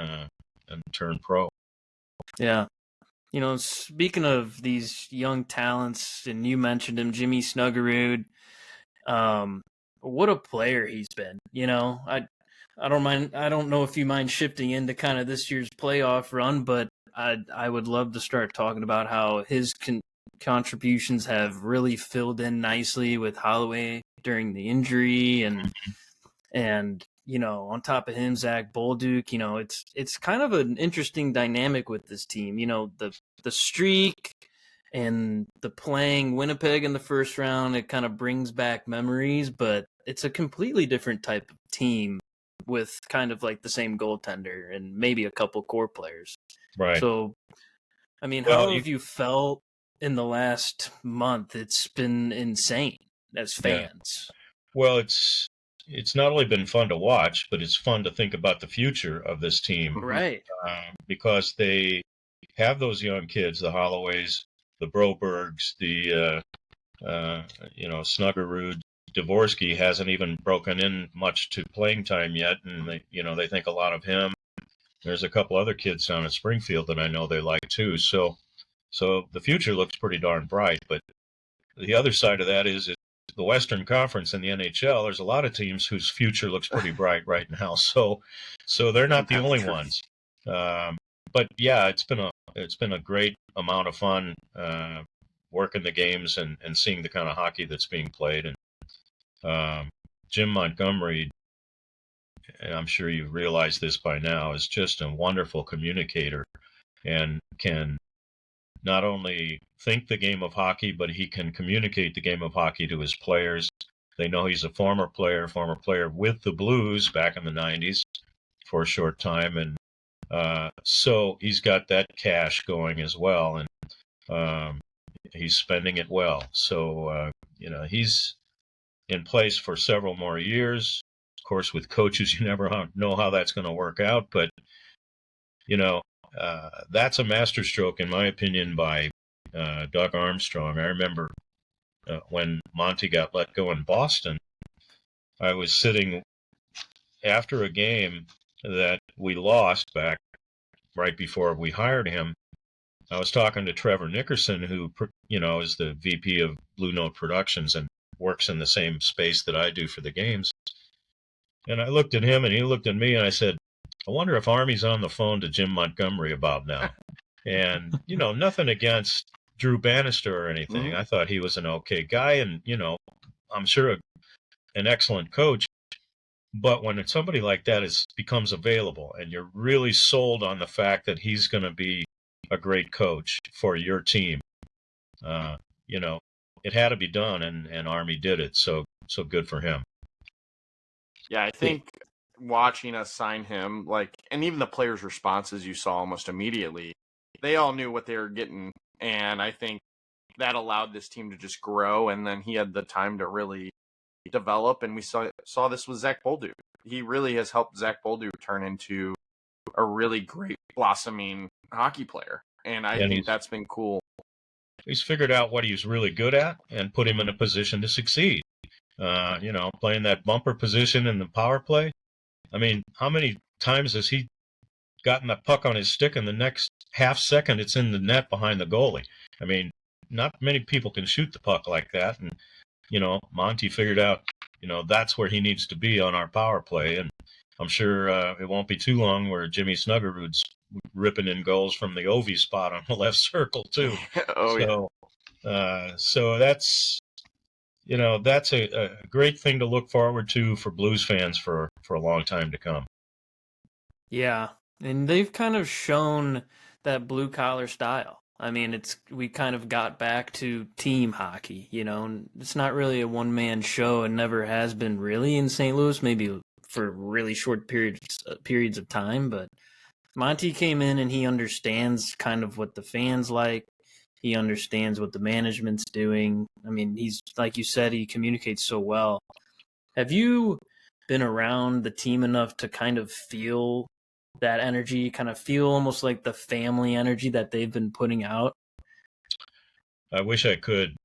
and turn pro. Yeah. Speaking of these young talents, and you mentioned him, Jimmy Snuggerud, what a player he's been. I don't mind. I don't know if you mind shifting into kind of this year's playoff run, but I would love to start talking about how his contributions have really filled in nicely with Holloway during the injury, and on top of him, Zach Bolduc. It's kind of an interesting dynamic with this team. The streak and the playing Winnipeg in the first round, it kind of brings back memories, but it's a completely different type of team with kind of like the same goaltender and maybe a couple core players. Right. So, I mean, how have you felt in the last month? It's been insane as fans. Yeah. Well, it's not only been fun to watch, but it's fun to think about the future of this team. Right. Because they have those young kids, the Holloways, the Brobergs, the Snuggerud. Dvorsky hasn't even broken in much to playing time yet, and they think a lot of him. There's a couple other kids down in Springfield that I know they like too. So the future looks pretty darn bright. But the other side of that is the Western Conference in the NHL. There's a lot of teams whose future looks pretty bright right now. So they're not the only ones. But yeah, it's been a great amount of fun working the games and seeing the kind of hockey that's being played. And Jim Montgomery, and I'm sure you've realized this by now, is just a wonderful communicator and can not only think the game of hockey, but he can communicate the game of hockey to his players. They know he's a former player with the Blues back in the 90s for a short time, and So he's got that cash going as well, and he's spending it well. So, he's in place for several more years. Of course, with coaches, you never know how that's going to work out, but, that's a masterstroke, in my opinion, by Doug Armstrong. I remember when Monty got let go in Boston, I was sitting after a game that we lost back right before we hired him. I was talking to Trevor Nickerson, who, is the VP of Blue Note Productions and works in the same space that I do for the games. And I looked at him and he looked at me and I said, I wonder if Army's on the phone to Jim Montgomery about now. And, nothing against Drew Bannister or anything. Mhm. I thought he was an okay guy and, I'm sure an excellent coach. But when somebody like that becomes available and you're really sold on the fact that he's going to be a great coach for your team, it had to be done, and Army did it. So good for him. Yeah, I think watching us sign him, and even the players' responses you saw almost immediately, they all knew what they were getting, and I think that allowed this team to just grow, and then he had the time to really develop, and we saw this with Zach Bolduc. He really has helped Zach Bolduc turn into a really great blossoming hockey player, and I think that's been cool. He's figured out what he's really good at and put him in a position to succeed. Playing that bumper position in the power play. I mean, how many times has he gotten the puck on his stick and the next half second it's in the net behind the goalie? I mean, not many people can shoot the puck like that. And, Monty figured out, that's where he needs to be on our power play. And I'm sure it won't be too long where Jimmy Snuggerud's ripping in goals from the OV spot on the left circle too. So that's, that's a great thing to look forward to for Blues fans for a long time to come. Yeah, and they've kind of shown that blue collar style. I mean, we kind of got back to team hockey, and it's not really a one man show and never has been really in St. Louis, maybe for really short periods of time. But Monty came in and he understands kind of what the fans like. He understands what the management's doing. I mean, he's, like you said, he communicates so well. Have you been around the team enough to kind of feel that energy, kind of feel almost like the family energy that they've been putting out? I wish I could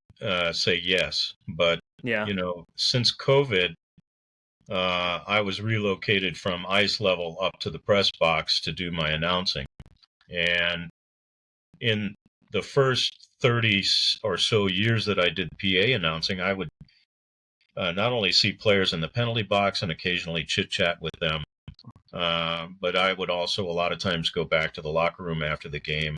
say yes, but, yeah, since COVID, I was relocated from ice level up to the press box to do my announcing. And in the first 30 or so years that I did PA announcing, I would not only see players in the penalty box and occasionally chit-chat with them, but I would also a lot of times go back to the locker room after the game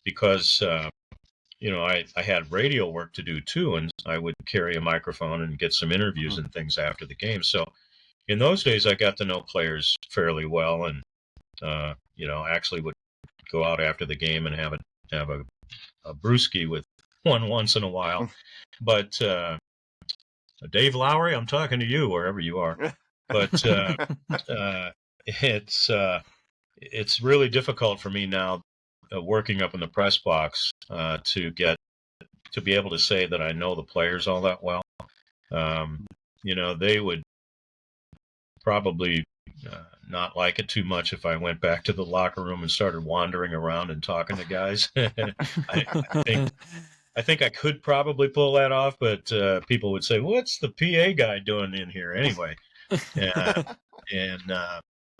because, I had radio work to do too, and I would carry a microphone and get some interviews and things after the game. So in those days, I got to know players fairly well and, actually would go out after the game and have a brewski with one once in a while. But Dave Lowry, I'm talking to you wherever you are. But it's really difficult for me now, working up in the press box, to be able to say that I know the players all that well. They would probably not like it too much if I went back to the locker room and started wandering around and talking to guys. I think I could probably pull that off, but people would say, "What's the PA guy doing in here anyway?"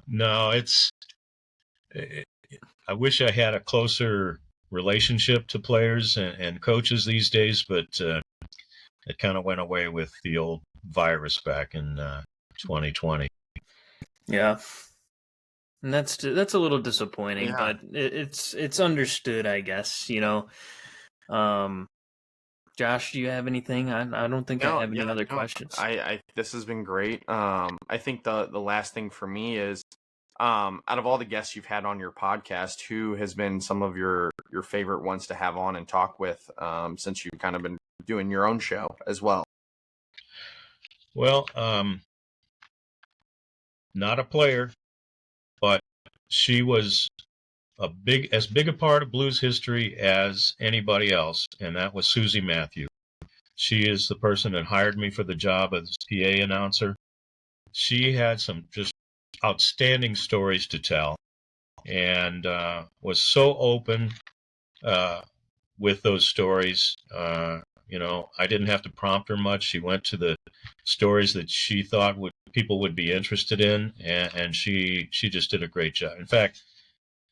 No, I wish I had a closer relationship to players and coaches these days, but it kind of went away with the old virus back in 2020. Yeah. And that's a little disappointing, but it's understood, I guess, Josh, do you have anything? I don't think I have any other questions. This has been great. I think the last thing for me is, out of all the guests you've had on your podcast, who has been some of your favorite ones to have on and talk with, since you've kind of been doing your own show as well? Well, not a player, but she was as big a part of blues history as anybody else, and that was Susie Matthew. She is the person that hired me for the job as PA announcer. She had some just outstanding stories to tell, and was so open with those stories. I didn't have to prompt her much. She went to the stories that she thought people would be interested in, and she just did a great job. In fact,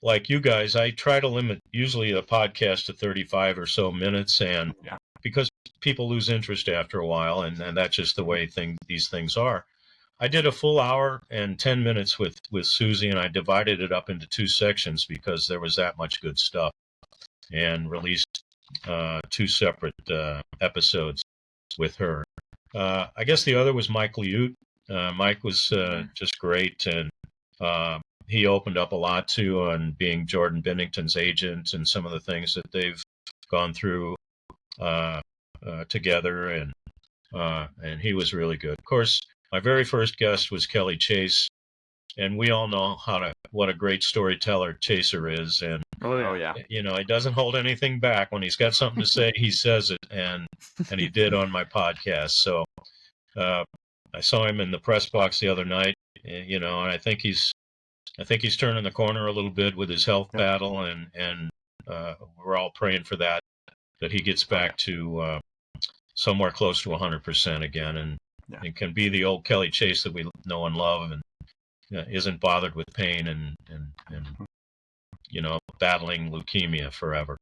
like you guys, I try to limit usually a podcast to 35 or so minutes, and because people lose interest after a while, and that's just the way these things are. I did a full hour and 10 minutes with Susie, and I divided it up into 2 sections because there was that much good stuff, and released 2 separate episodes with her. I guess the other was Mike Liute. Mike was just great, and he opened up a lot too on being Jordan Bennington's agent and some of the things that they've gone through together, and he was really good. Of course, my very first guest was Kelly Chase, and we all know what a great storyteller Chaser is, and he doesn't hold anything back. When he's got something to say, he says it, and he did on my podcast. So I saw him in the press box the other night, and I think he's turning the corner a little bit with his health battle, and we're all praying for that he gets back to somewhere close to 100% again, and can be the old Kelly Chase that we know and love, and isn't bothered with pain and battling leukemia forever.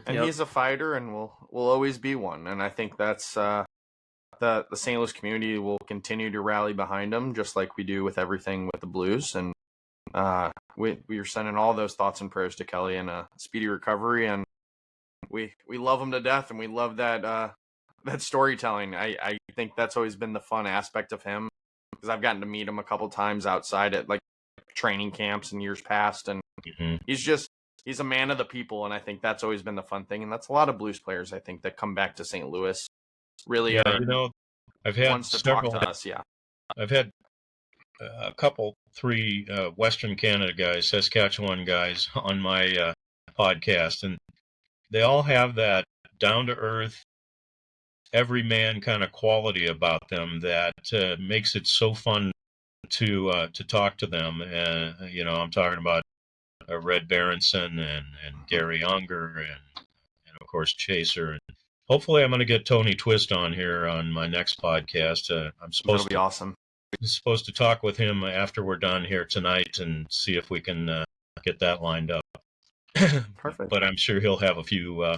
And he's a fighter, and will always be one. And I think that's the St. Louis community will continue to rally behind him, just like we do with everything with the Blues. And we are sending all those thoughts and prayers to Kelly and a speedy recovery. And we love him to death, and we love that storytelling. I think that's always been the fun aspect of him, because I've gotten to meet him a couple times outside at like training camps in years past, and he's a man of the people, and I think that's always been the fun thing. And that's a lot of Blues players, I think, that come back to St. Louis really I've had wants to talk to us. I've had a couple, 3 Western Canada guys, Saskatchewan guys on my podcast, and they all have that down-to-earth, everyman kind of quality about them that makes it so fun to talk to them. I'm talking about Red Berenson and Gary Unger and of course Chaser. And hopefully I'm going to get Tony Twist on here on my next podcast. That'll be awesome. I'm supposed to talk with him after we're done here tonight and see if we can get that lined up. Perfect. But I'm sure he'll have a few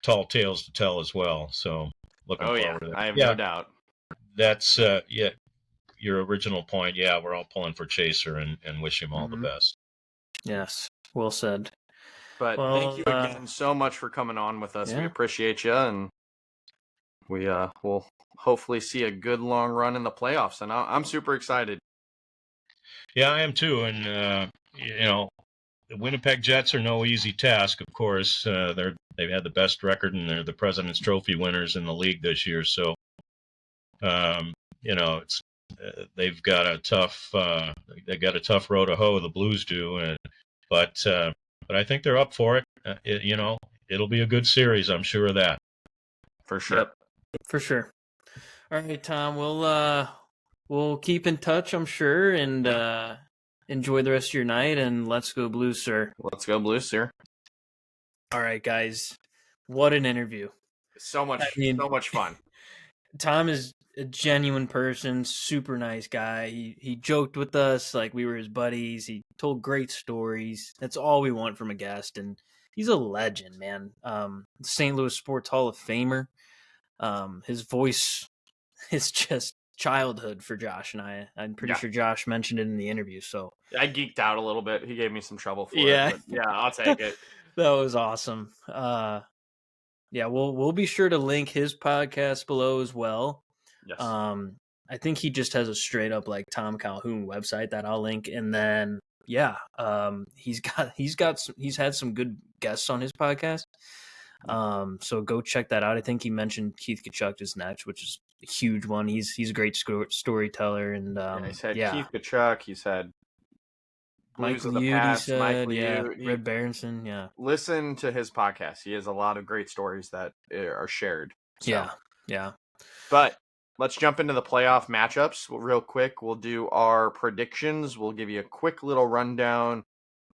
tall tales to tell as well. So looking forward to that. I have no doubt. That's your original point. Yeah, we're all pulling for Chaser and wish him all the best. Yes, well said. But thank you again so much for coming on with us. We appreciate you, and we will hopefully see a good long run in the playoffs. And I'm super excited. Yeah, I am too. And the Winnipeg Jets are no easy task. Of course, they've had the best record, and they're the President's Trophy winners in the league this year. So, it's they've got a tough row to hoe. The Blues do, but I think they're up for it. It'll be a good series. I'm sure of that. For sure. Yep. For sure. All right, Tom. We'll keep in touch, I'm sure, and enjoy the rest of your night. And let's go Blues, sir. Let's go Blues, sir. All right, guys. What an interview! So much fun. Tom is a genuine person, super nice guy. He joked with us like we were his buddies. He told great stories. That's all we want from a guest, and he's a legend, man. St. Louis Sports Hall of Famer. His voice is just childhood for Josh and I. I'm pretty sure Josh mentioned it in the interview. So I geeked out a little bit. He gave me some trouble for it. But yeah, I'll take it. That was awesome. We'll be sure to link his podcast below as well. Yes. I think he just has a straight up like Tom Calhoun website that I'll link, and then he's had some good guests on his podcast. So go check that out. I think he mentioned Keith Kachuk is next, which is a huge one. He's a great storyteller, and he's had Keith Kachuk. He's had Blues Michael of the Ude, he Past, said, Michael yeah, Ude. Red Berenson, yeah. Listen to his podcast. He has a lot of great stories that are shared. So. Yeah. But let's jump into the playoff matchups real quick. We'll do our predictions. We'll give you a quick little rundown,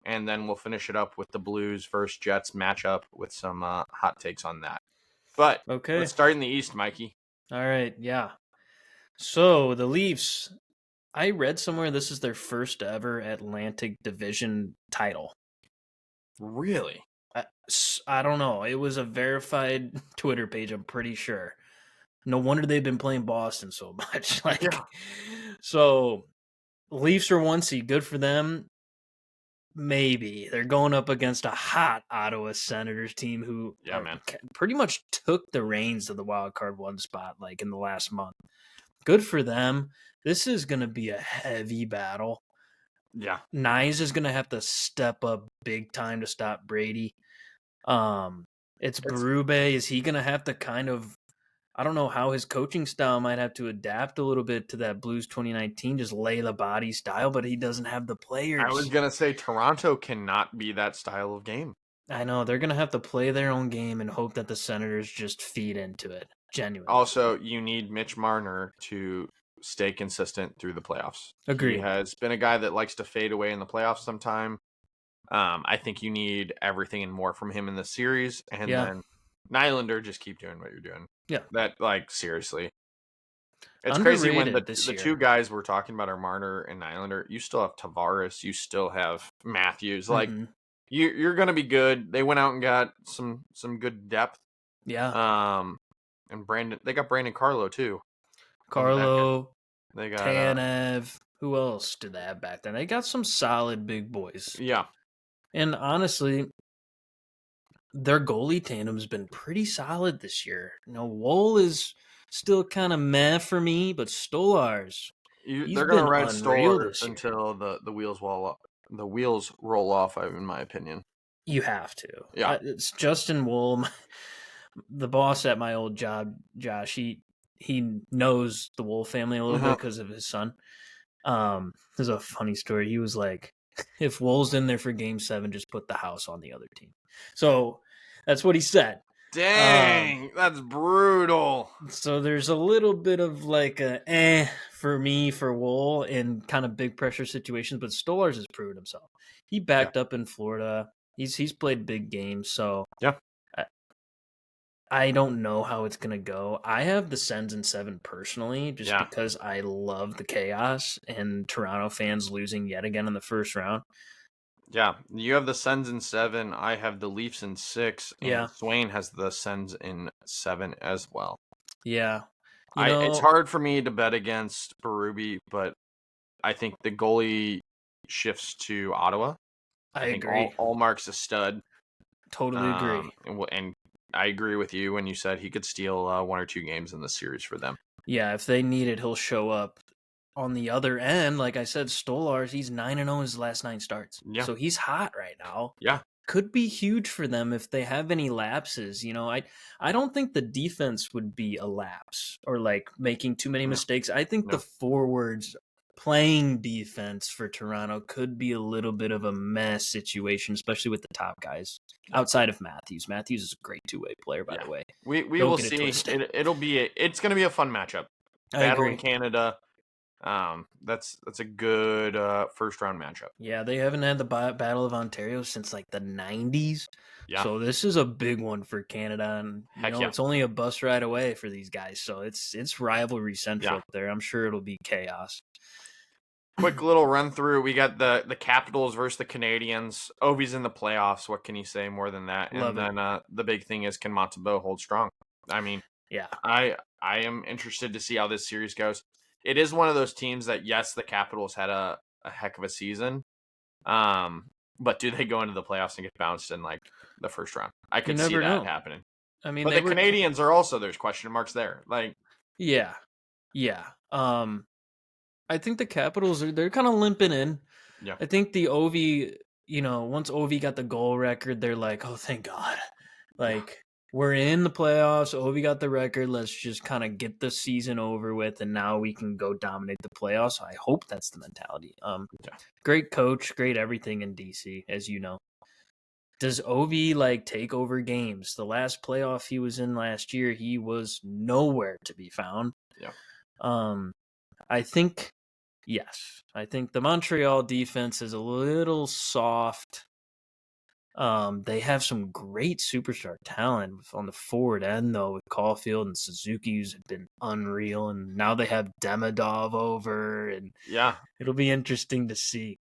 and then we'll finish it up with the Blues versus Jets matchup with some hot takes on that. But Okay. let's start in the East, Mikey. All right, yeah. So the Leafs, I read somewhere this is their first ever Atlantic Division title. Really? I don't know. It was a verified Twitter page, I'm pretty sure. No wonder they've been playing Boston so much. So Leafs are 1 seed. Good for them. Maybe. They're going up against a hot Ottawa Senators team who pretty much took the reins of the wild card 1 spot in the last month. Good for them. This is going to be a heavy battle. Yeah. Nyes is going to have to step up big time to stop Brady. It's Berube. Is he going to have to kind of, I don't know how his coaching style might have to adapt a little bit to that Blues 2019, just lay the body style, but he doesn't have the players. I was going to say Toronto cannot be that style of game. I know. They're going to have to play their own game and hope that the Senators just feed into it. Genuinely. Also, you need Mitch Marner to stay consistent through the playoffs. Agreed. He has been a guy that likes to fade away in the playoffs sometime. I think you need everything and more from him in the series. And then Nylander, just keep doing what you're doing. Yeah. That, seriously. It's Underrated crazy when the year. two guys we're talking about are Marner and Nylander. You still have Tavares. You still have Matthews. You're going to be good. They went out and got some good depth. Yeah. And they got Brandon Carlo too. Carlo, they got Tanev. Who else did they have back then? They got some solid big boys. Yeah. And honestly, their goalie tandem's been pretty solid this year. Woll is still kind of meh for me, but Stolarz, they're going to ride Stolarz until the wheels roll off. The wheels roll off, in my opinion. You have to. Yeah. It's Justin Woll, the boss at my old job, Josh. He knows the Woll family a little bit because of his son. There's a funny story. He was like, if Woll's in there for Game 7, just put the house on the other team. So that's what he said. Dang, that's brutal. So there's a little bit of for me for Woll in kind of big pressure situations, but Stolarz has proven himself. He backed up in Florida. He's played big games, so yeah. I don't know how it's gonna go. I have the Sens in 7 personally, just because I love the chaos and Toronto fans losing yet again in the first round. Yeah, you have the Sens in 7. I have the Leafs in 6. And Swain has the Sens in 7 as well. Yeah, it's hard for me to bet against Berube, but I think the goalie shifts to Ottawa. I agree. Allmark's a stud. Totally agree. And I agree with you when you said he could steal 1 or 2 games in the series for them. Yeah, if they need it, he'll show up. On the other end, like I said, Stolarz, he's 9-0 his last 9 starts. Yeah. So he's hot right now. Yeah. Could be huge for them if they have any lapses. I don't think the defense would be a lapse or making too many mistakes. I think the forwards playing defense for Toronto could be a little bit of a mess situation, especially with the top guys outside of Matthews. Matthews is a great 2-way player, by the way. We will see. It's going to be a fun matchup. Battle in Canada. That's a good first round matchup. Yeah, they haven't had the Battle of Ontario since the 90s. Yeah. So this is a big one for Canada, and it's only a bus ride away for these guys. So it's rivalry central up there. I'm sure it'll be chaos. Quick little run through. We got the Capitals versus the Canadiens. Ovi's in the playoffs. What can you say more than that? Love and then the big thing is, can Montembeault hold strong? I mean, I am interested to see how this series goes. It is one of those teams that, yes, the Capitals had a heck of a season. But do they go into the playoffs and get bounced in the first round? I could see that happening. I mean, but the Canadiens are also, there's question marks there. Yeah. I think the Capitals they're kind of limping in. Yeah. I think the Ovi, once Ovi got the goal record, they're like, oh, thank God. we're in the playoffs. Ovi got the record. Let's just kind of get the season over with, and now we can go dominate the playoffs. I hope that's the mentality. Great coach, great everything in DC, as you know. Does Ovi like take over games? The last playoff he was in last year, he was nowhere to be found. Yeah. I think yes. I think the Montreal defense is a little soft. They have some great superstar talent on the forward end, though, with Caulfield and Suzuki, who's been unreal, and now they have Demidov over, and Yeah, it'll be interesting to see.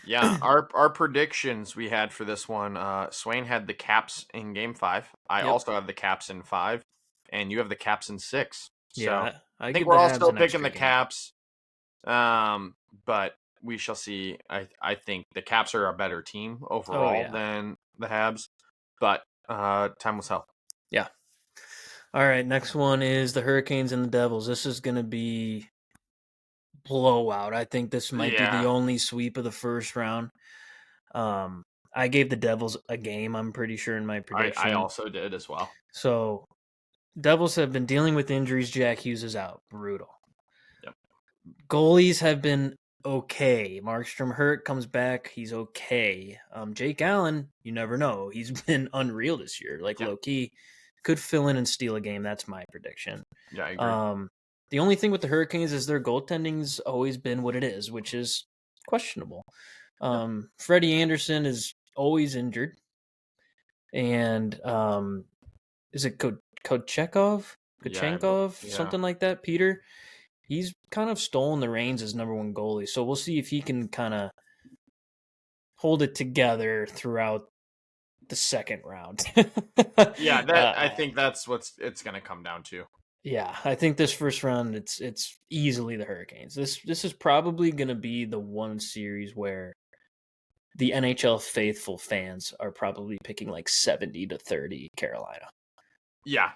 yeah. Our predictions we had for this one. Swain had the Caps in Game 5. I Yep. also have the Caps in 5, and you have the Caps in 6. So Yeah, I think give we're the all Habs still an picking extra the game. Caps. But we shall see. I think the Caps are a better team overall than the Habs, but time will tell. Yeah. All right, next one is the Hurricanes and the Devils. This is going to be blowout. I think this might be the only sweep of the first round. I gave the Devils a game, I'm pretty sure, in my prediction. I also did as well. So, Devils have been dealing with injuries. Jack Hughes is out. Brutal. Yep. Goalies have been okay. Markstrom hurt, comes back. He's okay. Jake Allen, you never know. He's been unreal this year. Low-key, could fill in and steal a game. That's my prediction. Yeah, I agree. The only thing with the Hurricanes is their goaltending's always been what it is, which is questionable. Freddie Anderson is always injured. And is it Kochenkov? Something like that, Peter? He's kind of stolen the reins as number one goalie. So we'll see if he can kind of hold it together throughout the second round. I think that's what it's going to come down to. Yeah, I think this first round it's easily the Hurricanes. This is probably going to be the one series where the NHL faithful fans are probably picking like 70-30 Carolina. Yeah.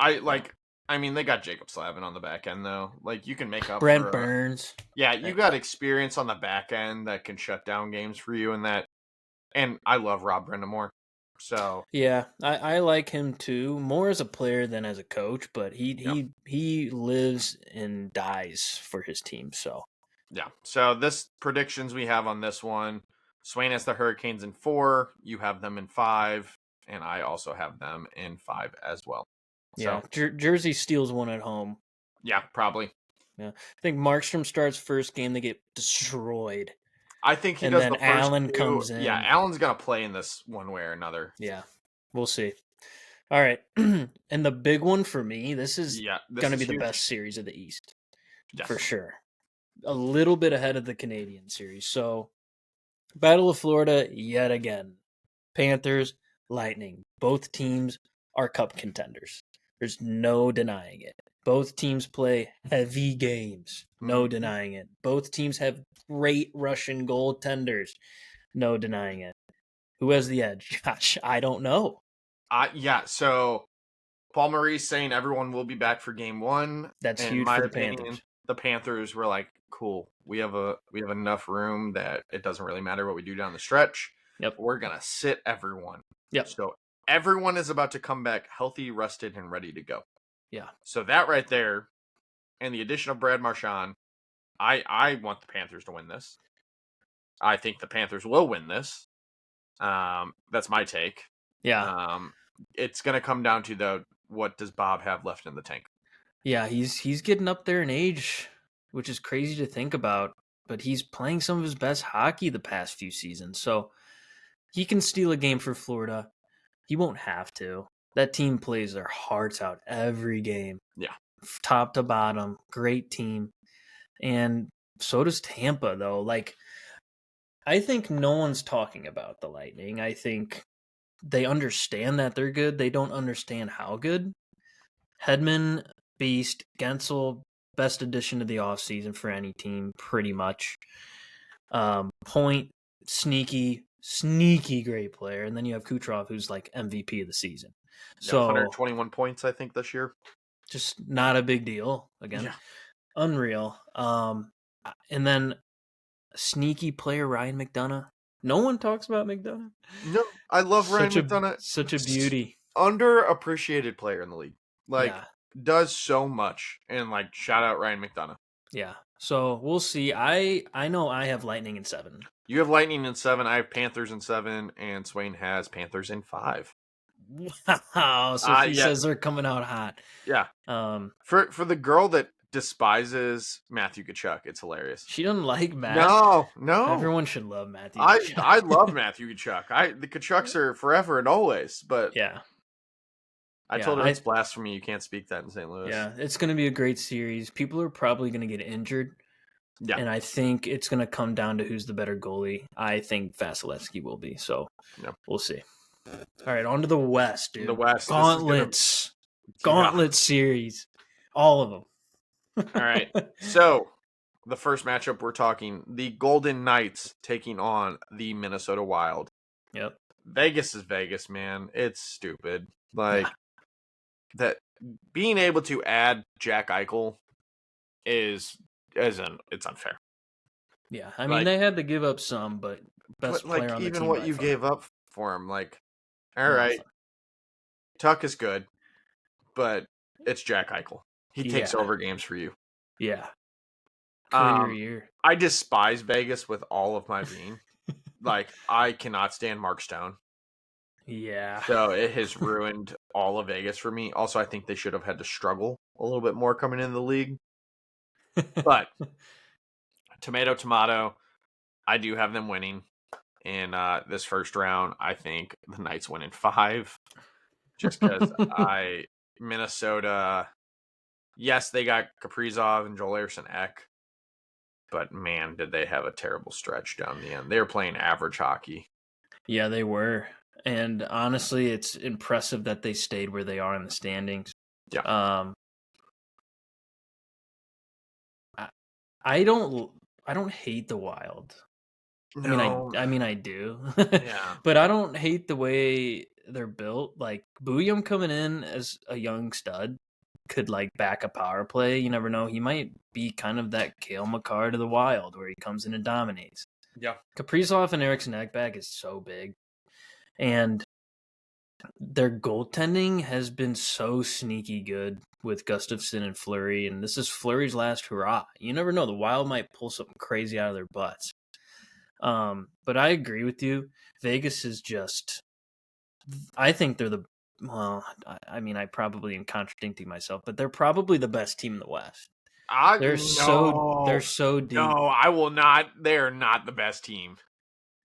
I mean, they got Jacob Slavin on the back end, though. Like, you can make up Brent Burns. Yeah, you got experience on the back end that can shut down games for you and that. And I love Rob Brindamore. So yeah, I like him too, more as a player than as a coach, but he lives and dies for his team. So yeah, so this predictions we have on this one: Swain has the Hurricanes in 4, you have them in 5, and I also have them in 5 as well. Yeah, so, Jersey steals one at home. Yeah, probably. Yeah, I think Markstrom starts first game, they get destroyed. I think he and does then the first Allen 2. Comes in. Yeah, Allen's gonna play in this one way or another. Yeah, we'll see. All right, and the big one for me, this is going to be the best series of the East, for sure. A little bit ahead of the Canadian series. So, Battle of Florida yet again. Panthers, Lightning. Both teams are cup contenders. There's no denying it. Both teams play heavy games. No denying it. Both teams have great Russian goaltenders. No denying it. Who has the edge? Gosh, I don't know. So Paul Maurice saying everyone will be back for game 1. That's huge for the Panthers. The Panthers were like, cool. We have enough room that it doesn't really matter what we do down the stretch. Yep. We're gonna sit everyone. Yep. So everyone is about to come back healthy, rested, and ready to go. Yeah. So that right there, and the addition of Brad Marchand, I want the Panthers to win this. I think the Panthers will win this. That's my take. Yeah. It's gonna come down to though, what does Bob have left in the tank? Yeah, he's getting up there in age, which is crazy to think about, but he's playing some of his best hockey the past few seasons. So he can steal a game for Florida. He won't have to. That team plays their hearts out every game. Yeah. Top to bottom, great team. And so does Tampa, though. Like, I think no one's talking about the Lightning. I think they understand that they're good. They don't understand how good. Hedman, beast. Gensel, best addition to the offseason for any team, pretty much. Point, sneaky great player. And then you have Kucherov, who's like MVP of the season. Yeah, so 121 points, I think, this year. Just not a big deal. Again, unreal. And then sneaky player Ryan McDonough. No one talks about McDonough. No, I love Ryan McDonough. Such a beauty. underappreciated player in the league. Like, Yeah. does so much. And, like, shout out Ryan McDonough. Yeah. So we'll see. I know I have Lightning in 7. You have Lightning in 7. I have Panthers in 7. And Swain has Panthers in 5. Wow. So she Yeah. says they're coming out hot. Yeah. For the girl that despises Matthew Tkachuk, it's hilarious. She doesn't like Matt. No. Everyone should love Matthew Tkachuk. I love Matthew Tkachuk. The Tkachuks are forever and always, but yeah. I told her it's blasphemy. You can't speak that in St. Louis. Yeah, it's going to be a great series. People are probably going to get injured. Yeah. And I think it's going to come down to who's the better goalie. I think Vasilevsky will be. So we'll see. All right, on to the West, dude. The West. Gauntlets. Gauntlet series. All of them. All right. So, the first matchup we're talking, the Golden Knights taking on the Minnesota Wild. Yep. Vegas is Vegas, man. It's stupid. Like, that being able to add Jack Eichel it's unfair. Yeah, I mean, they had to give up some, but best player on the team. Even what you gave up for him, like, all right, Tuck is good, but it's Jack Eichel. He takes over games for you. Yeah. Career year. I despise Vegas with all of my being. Like, I cannot stand Mark Stone. Yeah. So it has ruined all of Vegas for me. Also, I think they should have had to struggle a little bit more coming into the league. But tomato, I do have them winning in this first round. I think the Knights win in 5. Just because Minnesota, yes, they got Kaprizov and Joel Eriksson-Ek, but man, did they have a terrible stretch down the end. They were playing average hockey. Yeah, they were. And honestly, it's impressive that they stayed where they are in the standings. Yeah. I don't hate the Wild. No. I mean I do. Yeah. But I don't hate the way they're built. Like Bouillon coming in as a young stud could like back a power play. You never know. He might be kind of that Cale Makar to the Wild where he comes in and dominates. Yeah. Kaprizov and Eriksson-Ek back is so big. And their goaltending has been so sneaky good with Gustafsson and Fleury, and this is Fleury's last hurrah. You never know. The Wild might pull something crazy out of their butts. But I agree with you. Vegas is just... I think they're the... Well, I mean, I probably am contradicting myself, but they're probably the best team in the West. They're so deep. No, I will not. They're not the best team.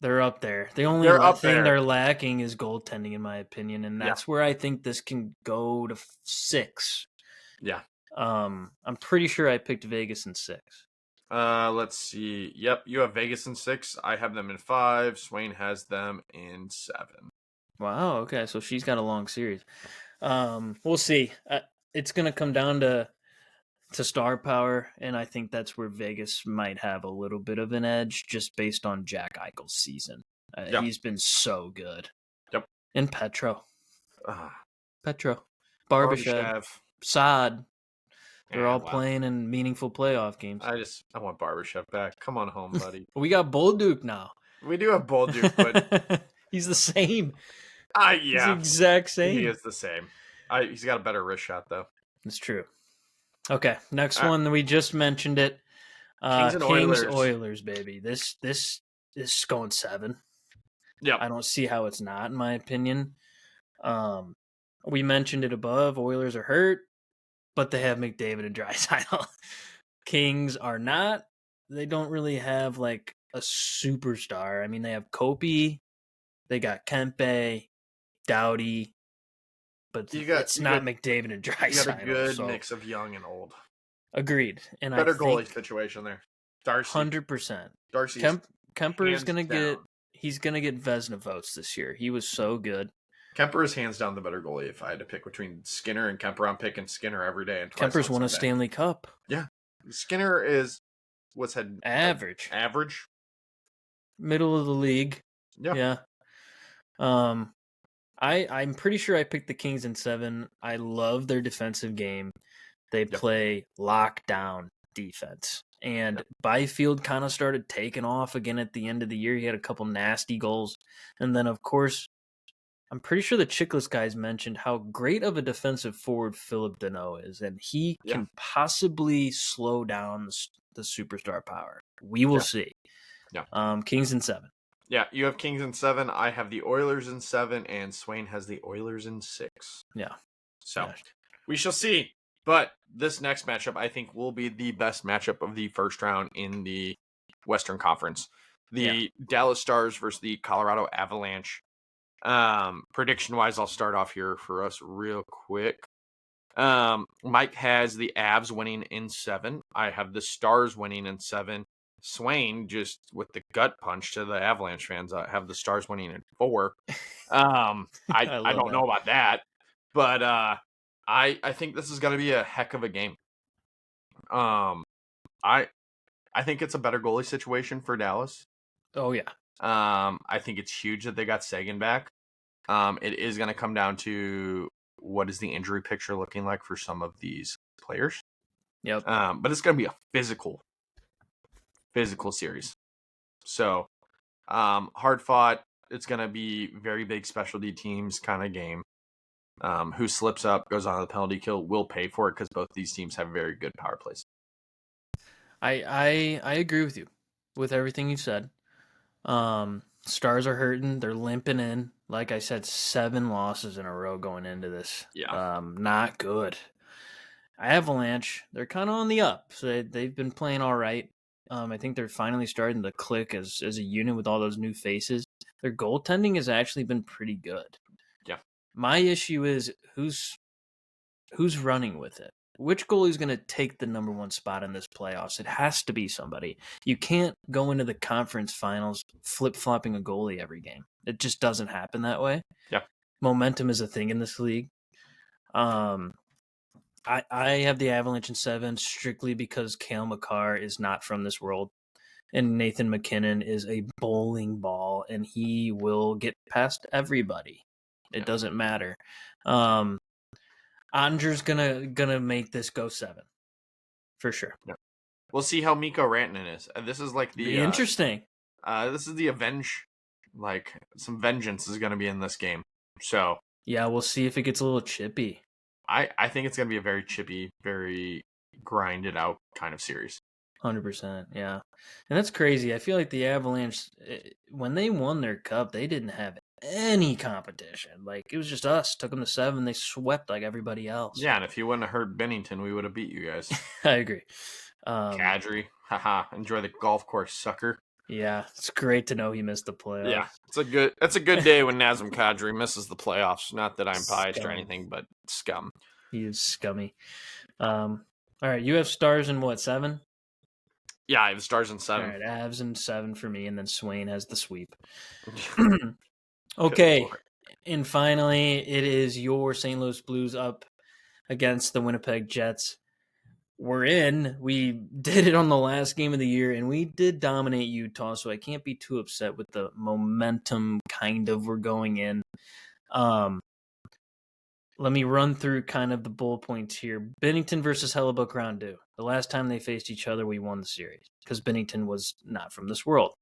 They're up there. The only thing they're lacking is goaltending, in my opinion, and that's where I think this can go to 6. Yeah. I'm pretty sure I picked Vegas in 6. Let's see. Yep, you have Vegas in 6. I have them in 5. Swain has them in 7. Wow. Okay, so she's got a long series. We'll see. It's gonna come down to star power, and I think that's where Vegas might have a little bit of an edge just based on Jack Eichel's season. He's been so good. Yep. And Petro. Barbashev. Saad. They're all playing in meaningful playoff games. I want Barbashev back. Come on home, buddy. We got Bolduc now. We do have Bolduc, but... He's the same. Yeah. He's the exact same. He is the same. He's got a better wrist shot, though. It's true. Okay, next one. We just mentioned it. Kings and Oilers, baby. This is going 7. Yeah. I don't see how it's not, in my opinion. We mentioned it above. Oilers are hurt, but they have McDavid and Draisaitl. Kings are not. They don't really have like a superstar. I mean, they have Kopi, they got Kempe, Doughty, but it's not McDavid and Draisaitl. You got a good mix of young and old. Agreed. And better goalie situation there. Darcy. 100%. Darcy. Kemper is going to get... He's going to get Vezina votes this year. He was so good. Kemper is hands down the better goalie. If I had to pick between Skinner and Kemper, I'm picking Skinner every day. And Kemper's won a Stanley Cup. Yeah. Skinner is... What's had... Average. Middle of the league. Yeah. I'm pretty sure I picked the Kings in 7. I love their defensive game. They play lockdown defense. And Byfield kind of started taking off again at the end of the year. He had a couple nasty goals. And then, of course, I'm pretty sure the Chickless guys mentioned how great of a defensive forward Philip Deneau is, and he can possibly slow down the superstar power. We will see. Yeah. Kings in 7. Yeah, you have Kings in 7. I have the Oilers in 7, and Swain has the Oilers in 6. Yeah. So we shall see. But this next matchup, I think, will be the best matchup of the first round in the Western Conference. The Dallas Stars versus the Colorado Avalanche. Prediction-wise, I'll start off here for us real quick. Mike has the Avs winning in 7. I have the Stars winning in 7. Swain, just with the gut punch to the Avalanche fans, have the Stars winning in 4. I don't know about that, but I think this is going to be a heck of a game. I think it's a better goalie situation for Dallas. Oh yeah. I think it's huge that they got Sagan back. It is going to come down to what is the injury picture looking like for some of these players. Yep. But it's going to be a physical series. So, hard fought. It's going to be very big specialty teams kind of game. Who slips up, goes on the penalty kill, will pay for it because both these teams have very good power plays. I agree with you with everything you said. Stars are hurting. They're limping in. Like I said, 7 losses in a row going into this. Yeah. Not good. Avalanche, they're kind of on the up. So they've been playing all right. I think they're finally starting to click as a unit with all those new faces. Their goaltending has actually been pretty good. Yeah. My issue is who's running with it. Which goalie is going to take the number 1 spot in this playoffs? It has to be somebody. You can't go into the conference finals flip-flopping a goalie every game. It just doesn't happen that way. Yeah. Momentum is a thing in this league. I have the Avalanche in 7 strictly because Cale Makar is not from this world. And Nathan McKinnon is a bowling ball, and he will get past everybody. It doesn't matter. Andrew's gonna make this go 7 for sure. Yeah. We'll see how Mikko Rantanen is. This is like the interesting. This is the some vengeance is going to be in this game. So yeah, we'll see if it gets a little chippy. I think it's going to be a very chippy, very grinded out kind of series. 100%, yeah. And that's crazy. I feel like the Avalanche, when they won their cup, they didn't have any competition. Like, it was just us. Took them to 7. They swept like everybody else. Yeah, and if you wouldn't have heard Bennington, we would have beat you guys. I agree. Kadri, haha, enjoy the golf course, sucker. Yeah, it's great to know he missed the playoffs. Yeah, it's a good day when Nazem Kadri misses the playoffs. Not that I'm biased or anything, but scum. He is scummy. All right, you have Stars in what, 7? Yeah, I have Stars in 7. All right, Avs in 7 for me, and then Swain has the sweep. Okay, and finally, it is your St. Louis Blues up against the Winnipeg Jets. We're in. We did it on the last game of the year, and we did dominate Utah, so I can't be too upset with the momentum kind of we're going in. Let me run through kind of the bullet points here. Bennington versus Hellebuck round 2. The last time they faced each other, we won the series because Bennington was not from this world.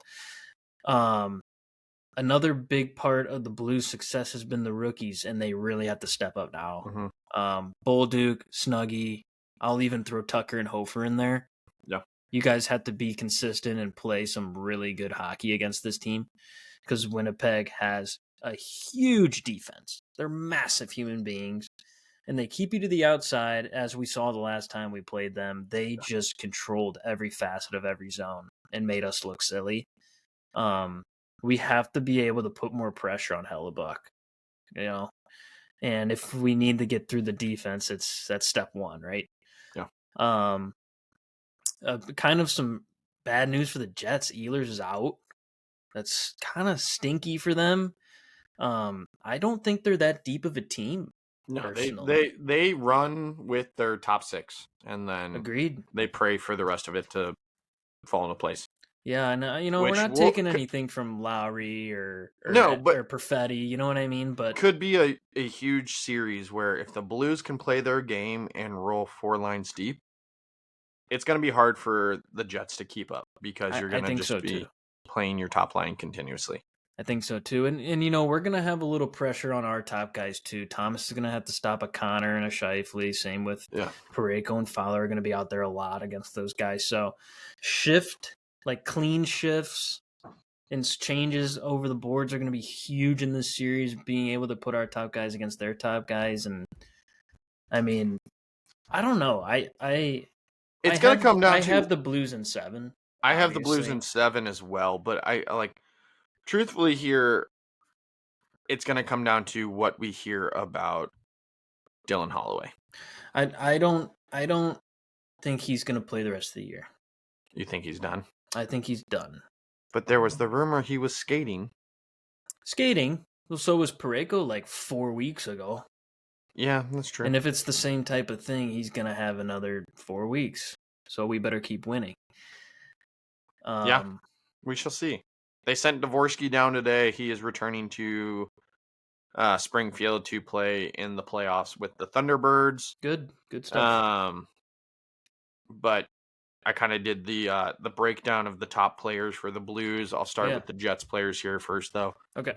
Another big part of the Blues' success has been the rookies, and they really have to step up now. Mm-hmm. Bolduc, Snuggie, I'll even throw Tucker and Hofer in there. Yeah. You guys have to be consistent and play some really good hockey against this team because Winnipeg has a huge defense. They're massive human beings, and they keep you to the outside, as we saw the last time we played them. They just controlled every facet of every zone and made us look silly. We have to be able to put more pressure on Hellebuck, and if we need to get through the defense, that's step 1, right? Yeah. Kind of some bad news for the Jets. Ehlers is out. That's kind of stinky for them. I don't think they're that deep of a team. No, they run with their top 6, and then agreed. They pray for the rest of it to fall into place. Yeah, and we're not taking anything from Lowry or Perfetti, you know what I mean? But could be a huge series where if the Blues can play their game and roll 4 lines deep, it's going to be hard for the Jets to keep up because you're going to just be playing your top line continuously. I think so too. And we're going to have a little pressure on our top guys too. Thomas is going to have to stop a Connor and a Scheifele. Same with Parayko and Fowler are going to be out there a lot against those guys. So clean shifts and changes over the boards are going to be huge in this series, being able to put our top guys against their top guys. And I mean, I don't know. It's going to come down to... I have the Blues in 7. I have the Blues in 7 as well, but truthfully here, it's going to come down to what we hear about Dylan Holloway. I don't think he's going to play the rest of the year. You think he's done? I think he's done. But there was the rumor he was skating. Skating? Well, so was Parayko 4 weeks ago. Yeah, that's true. And if it's the same type of thing, he's going to have another 4 weeks. So we better keep winning. Yeah, we shall see. They sent Dvorsky down today. He is returning to Springfield to play in the playoffs with the Thunderbirds. Good stuff. But I kind of did the breakdown of the top players for the Blues. I'll start with the Jets players here first, though. Okay.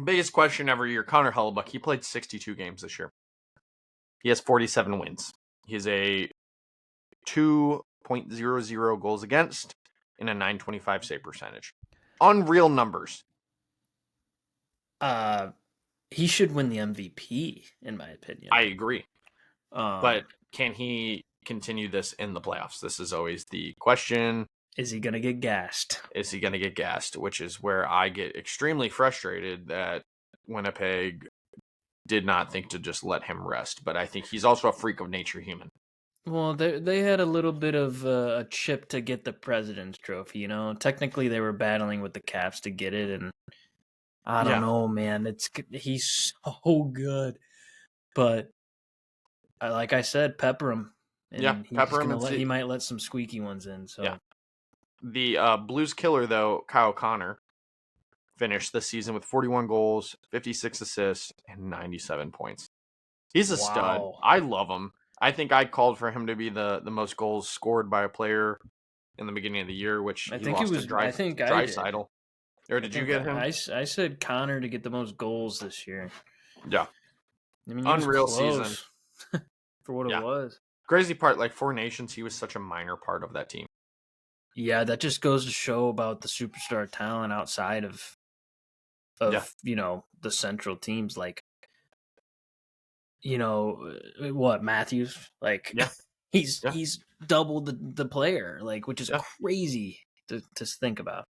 Biggest question every year, Connor Hellebuyck. He played 62 games this year. He has 47 wins. He's a 2.00 goals against and a 925 save percentage. Unreal numbers. He should win the MVP, in my opinion. I agree. But can he continue this in the playoffs? This is always the question. Is he going to get gassed? Which is where I get extremely frustrated that Winnipeg did not think to just let him rest. But I think he's also a freak of nature human. Well, they had a little bit of a chip to get the President's Trophy. Technically they were battling with the Caps to get it, and I don't know, man. He's so good, but like I said, pepper him. And pepper him. He might let some squeaky ones in. So yeah. The Blues killer, though, Kyle Connor, finished the season with 41 goals, 56 assists, and 97 points. He's a stud. I love him. I think I called for him to be the most goals scored by a player in the beginning of the year, which I think it was Draisaitl. Or did you get him? I said Connor to get the most goals this year. Yeah. I mean, unreal season for what it was. Crazy part, 4 Nations, he was such a minor part of that team. Yeah, that just goes to show about the superstar talent outside of the central teams. Matthews? He's double the player, which is crazy to think about.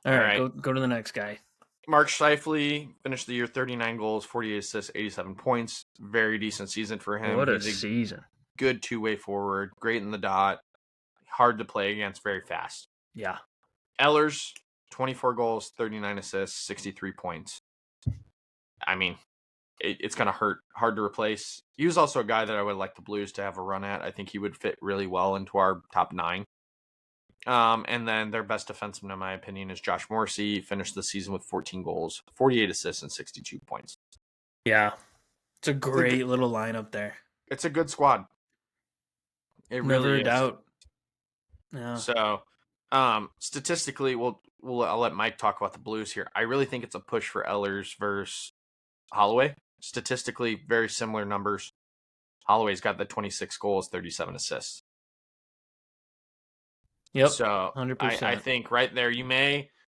All right. Go to the next guy. Mark Scheifele finished the year 39 goals, 48 assists, 87 points. Very decent season for him. What a season. Good two-way forward, great in the dot, hard to play against, very fast. Yeah. Ehlers, 24 goals, 39 assists, 63 points. I mean, it's going to hurt. Hard to replace. He was also a guy that I would like the Blues to have a run at. I think he would fit really well into our top 9. And then their best defenseman, in my opinion, is Josh Morrissey. Finished the season with 14 goals, 48 assists, and 62 points. Yeah. It's a great little lineup there. It's a good squad. It Never really a doubt. Yeah. So, statistically, I'll let Mike talk about the Blues here. I really think it's a push for Ehlers versus Holloway. Statistically, very similar numbers. Holloway's got the 26 goals, 37 assists. Yep. So 100%. I think right there,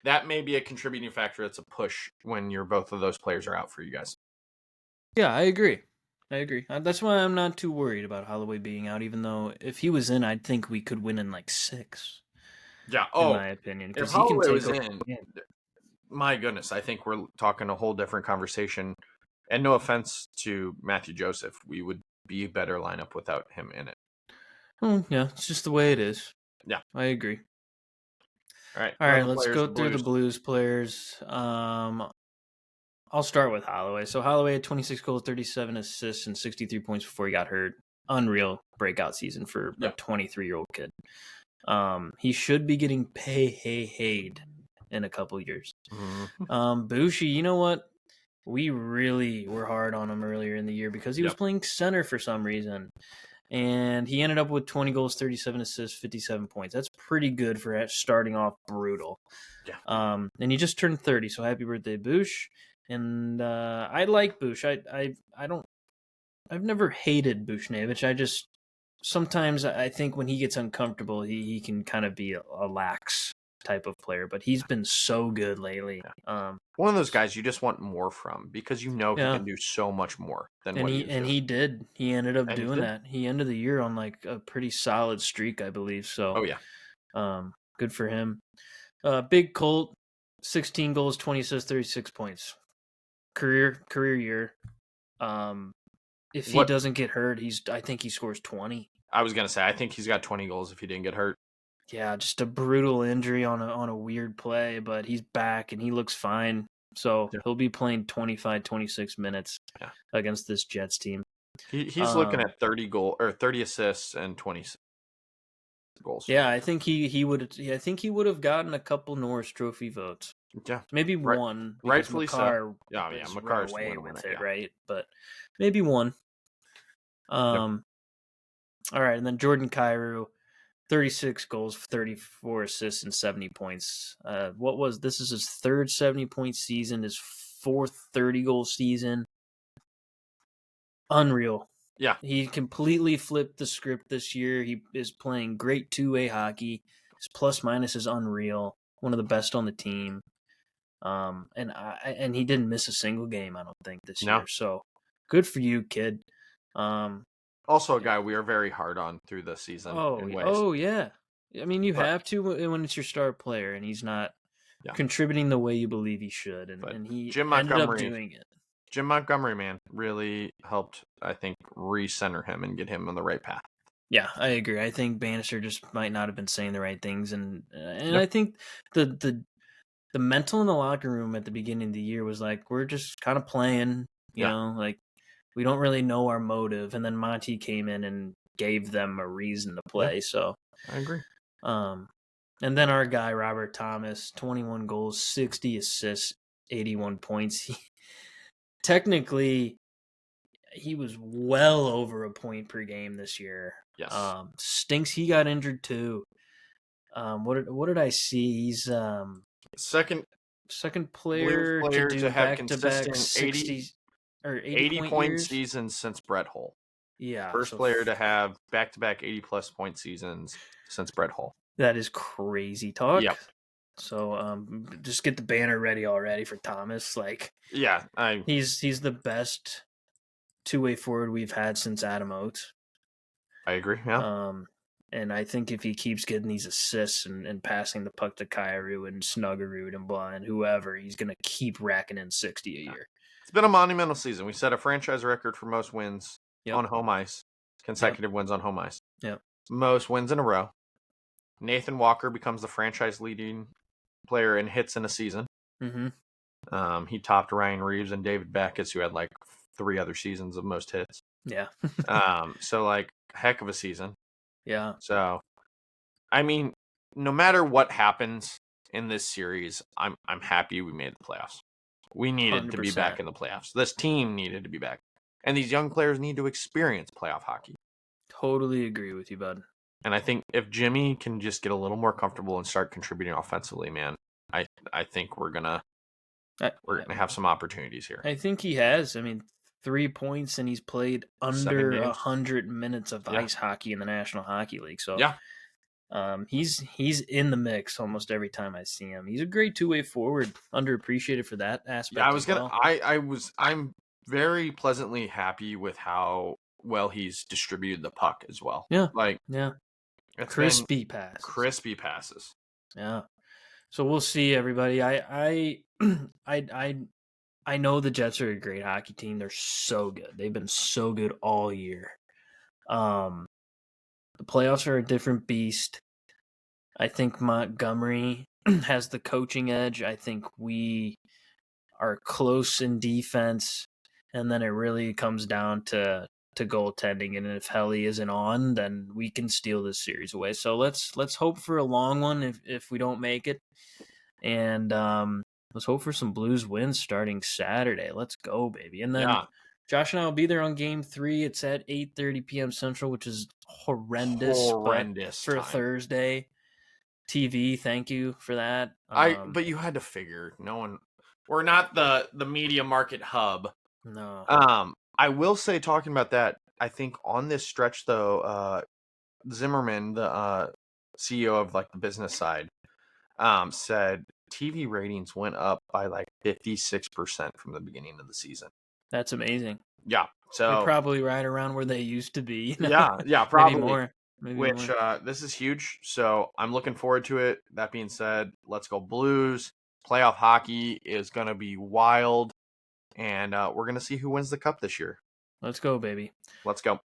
that may be a contributing factor. That's a push when both of those players are out for you guys. Yeah, I agree. That's why I'm not too worried about Holloway being out, even though if he was in, I'd think we could win in 6. Yeah. In my opinion. If Holloway was in, my goodness, I think we're talking a whole different conversation. And no offense to Matthew Joseph, we would be a better lineup without him in it. Well, yeah, it's just the way it is. Yeah. I agree. All right, let's go through the Blues players. I'll start with Holloway. So Holloway had 26 goals, 37 assists, and 63 points before he got hurt. Unreal breakout season for a 23-year-old kid. He should be getting paid in a couple years. Mm-hmm. Bushi, you know what? We really were hard on him earlier in the year because he was playing center for some reason. And he ended up with 20 goals, 37 assists, 57 points. That's pretty good for starting off brutal. Yeah. And he just turned 30, so happy birthday, Boosh. And I like Boosh. I've never hated Bushnevich. I just sometimes I think when he gets uncomfortable, he can kind of be a lax type of player. But he's been so good lately. Yeah. One of those guys you just want more from because you know he Yeah. can do so much more than And what he was and doing. he did. He ended up And he doing did. that. He ended the year on like a pretty solid streak, I believe. So Oh yeah. Good for him. Big Colt, 16 goals, 20 assists, 36 points. Career year. If he doesn't get hurt, I think he scores 20. I was gonna say I think he's got 20 goals if he didn't get hurt. Yeah, just a brutal injury on a weird play, but he's back and he looks fine. So he'll be playing 25, 26 minutes against this Jets team. He's looking at 30 assists and 20 goals. Yeah, I think he would. I think he would have gotten a couple Norris Trophy votes. Yeah, maybe one. Rightfully Makar so. Yeah, Makar's away with it, right? But maybe one. All right, and then Jordan Kyrou, 36 goals, 34 assists, and 70 points. This is his third 70-point season, his fourth 30-goal season. Unreal. Yeah. He completely flipped the script this year. He is playing great two-way hockey. His plus-minus is unreal. One of the best on the team. And he didn't miss a single game, I don't think, this year. So good for you, kid. Also a guy we are very hard on through the season. Oh, yeah. I mean, you have to when it's your star player, and he's not contributing the way you believe he should, and he ended up doing it. Jim Montgomery, man, really helped, I think, recenter him and get him on the right path. Yeah, I agree. I think Bannister just might not have been saying the right things, and I think the mental in the locker room at the beginning of the year was like, we're just kind of playing, you know, like we don't really know our motive. And then Monty came in and gave them a reason to play. Yeah, so I agree. And then our guy Robert Thomas, 21 goals, 60 assists, 81 points. Technically, he was well over a point per game this year. Yes. Stinks he got injured too. What did I see? He's second player to do have back-to-back consistent 80 point seasons since Brett Hull. Yeah. First player to have back-to-back 80-plus point seasons since Brett Hull. That is crazy talk. Yep. So just get the banner ready already for Thomas. Like, yeah, he's the best two-way forward we've had since Adam Oates. I agree. Yeah. And I think if he keeps getting these assists and passing the puck to Kyrou and Snuggerud and blah and whoever, he's going to keep racking in 60 a year. It's been a monumental season. We set a franchise record for most wins on home ice, consecutive wins on home ice. Yep. Most wins in a row. Nathan Walker becomes the franchise leading player in hits in a season. Mm-hmm. He topped Ryan Reeves and David Backes, who had like 3 other seasons of most hits. Yeah. So like heck of a season. Yeah. So, I mean, no matter what happens in this series, I'm happy we made the playoffs. We needed 100%. to be back in the playoffs. This team needed to be back. And these young players need to experience playoff hockey. Totally agree with you, bud. And I think if Jimmy can just get a little more comfortable and start contributing offensively, man, I think we're gonna have some opportunities here. I think he has. I mean, 3 points, and he's played under 100 minutes of ice hockey in the National Hockey League. So he's in the mix almost every time I see him. He's a great two-way forward, underappreciated for that aspect. I'm very pleasantly happy with how well he's distributed the puck as well. Yeah. Crispy passes. Yeah. So we'll see, everybody. I know the Jets are a great hockey team. They're so good. They've been so good all year. The playoffs are a different beast. I think Montgomery has the coaching edge. I think we are close in defense, and then it really comes down to goaltending. And if Helly isn't on, then we can steal this series away. So let's hope for a long one if we don't make it. And let's hope for some Blues wins starting Saturday. Let's go, baby. And then Josh and I will be there on Game 3. It's at 8:30 p.m. Central, which is horrendous for a time. Thursday. TV, thank you for that. But you had to figure we're not the media market hub. No. I will say, talking about that, I think on this stretch though, Zimmerman, the CEO of like the business side, said TV ratings went up by like 56% from the beginning of the season. That's amazing. Yeah, so they're probably right around where they used to be. You know? Yeah, probably maybe more. This is huge. So I'm looking forward to it. That being said, let's go Blues. Playoff hockey is going to be wild, and we're going to see who wins the cup this year. Let's go, baby. Let's go.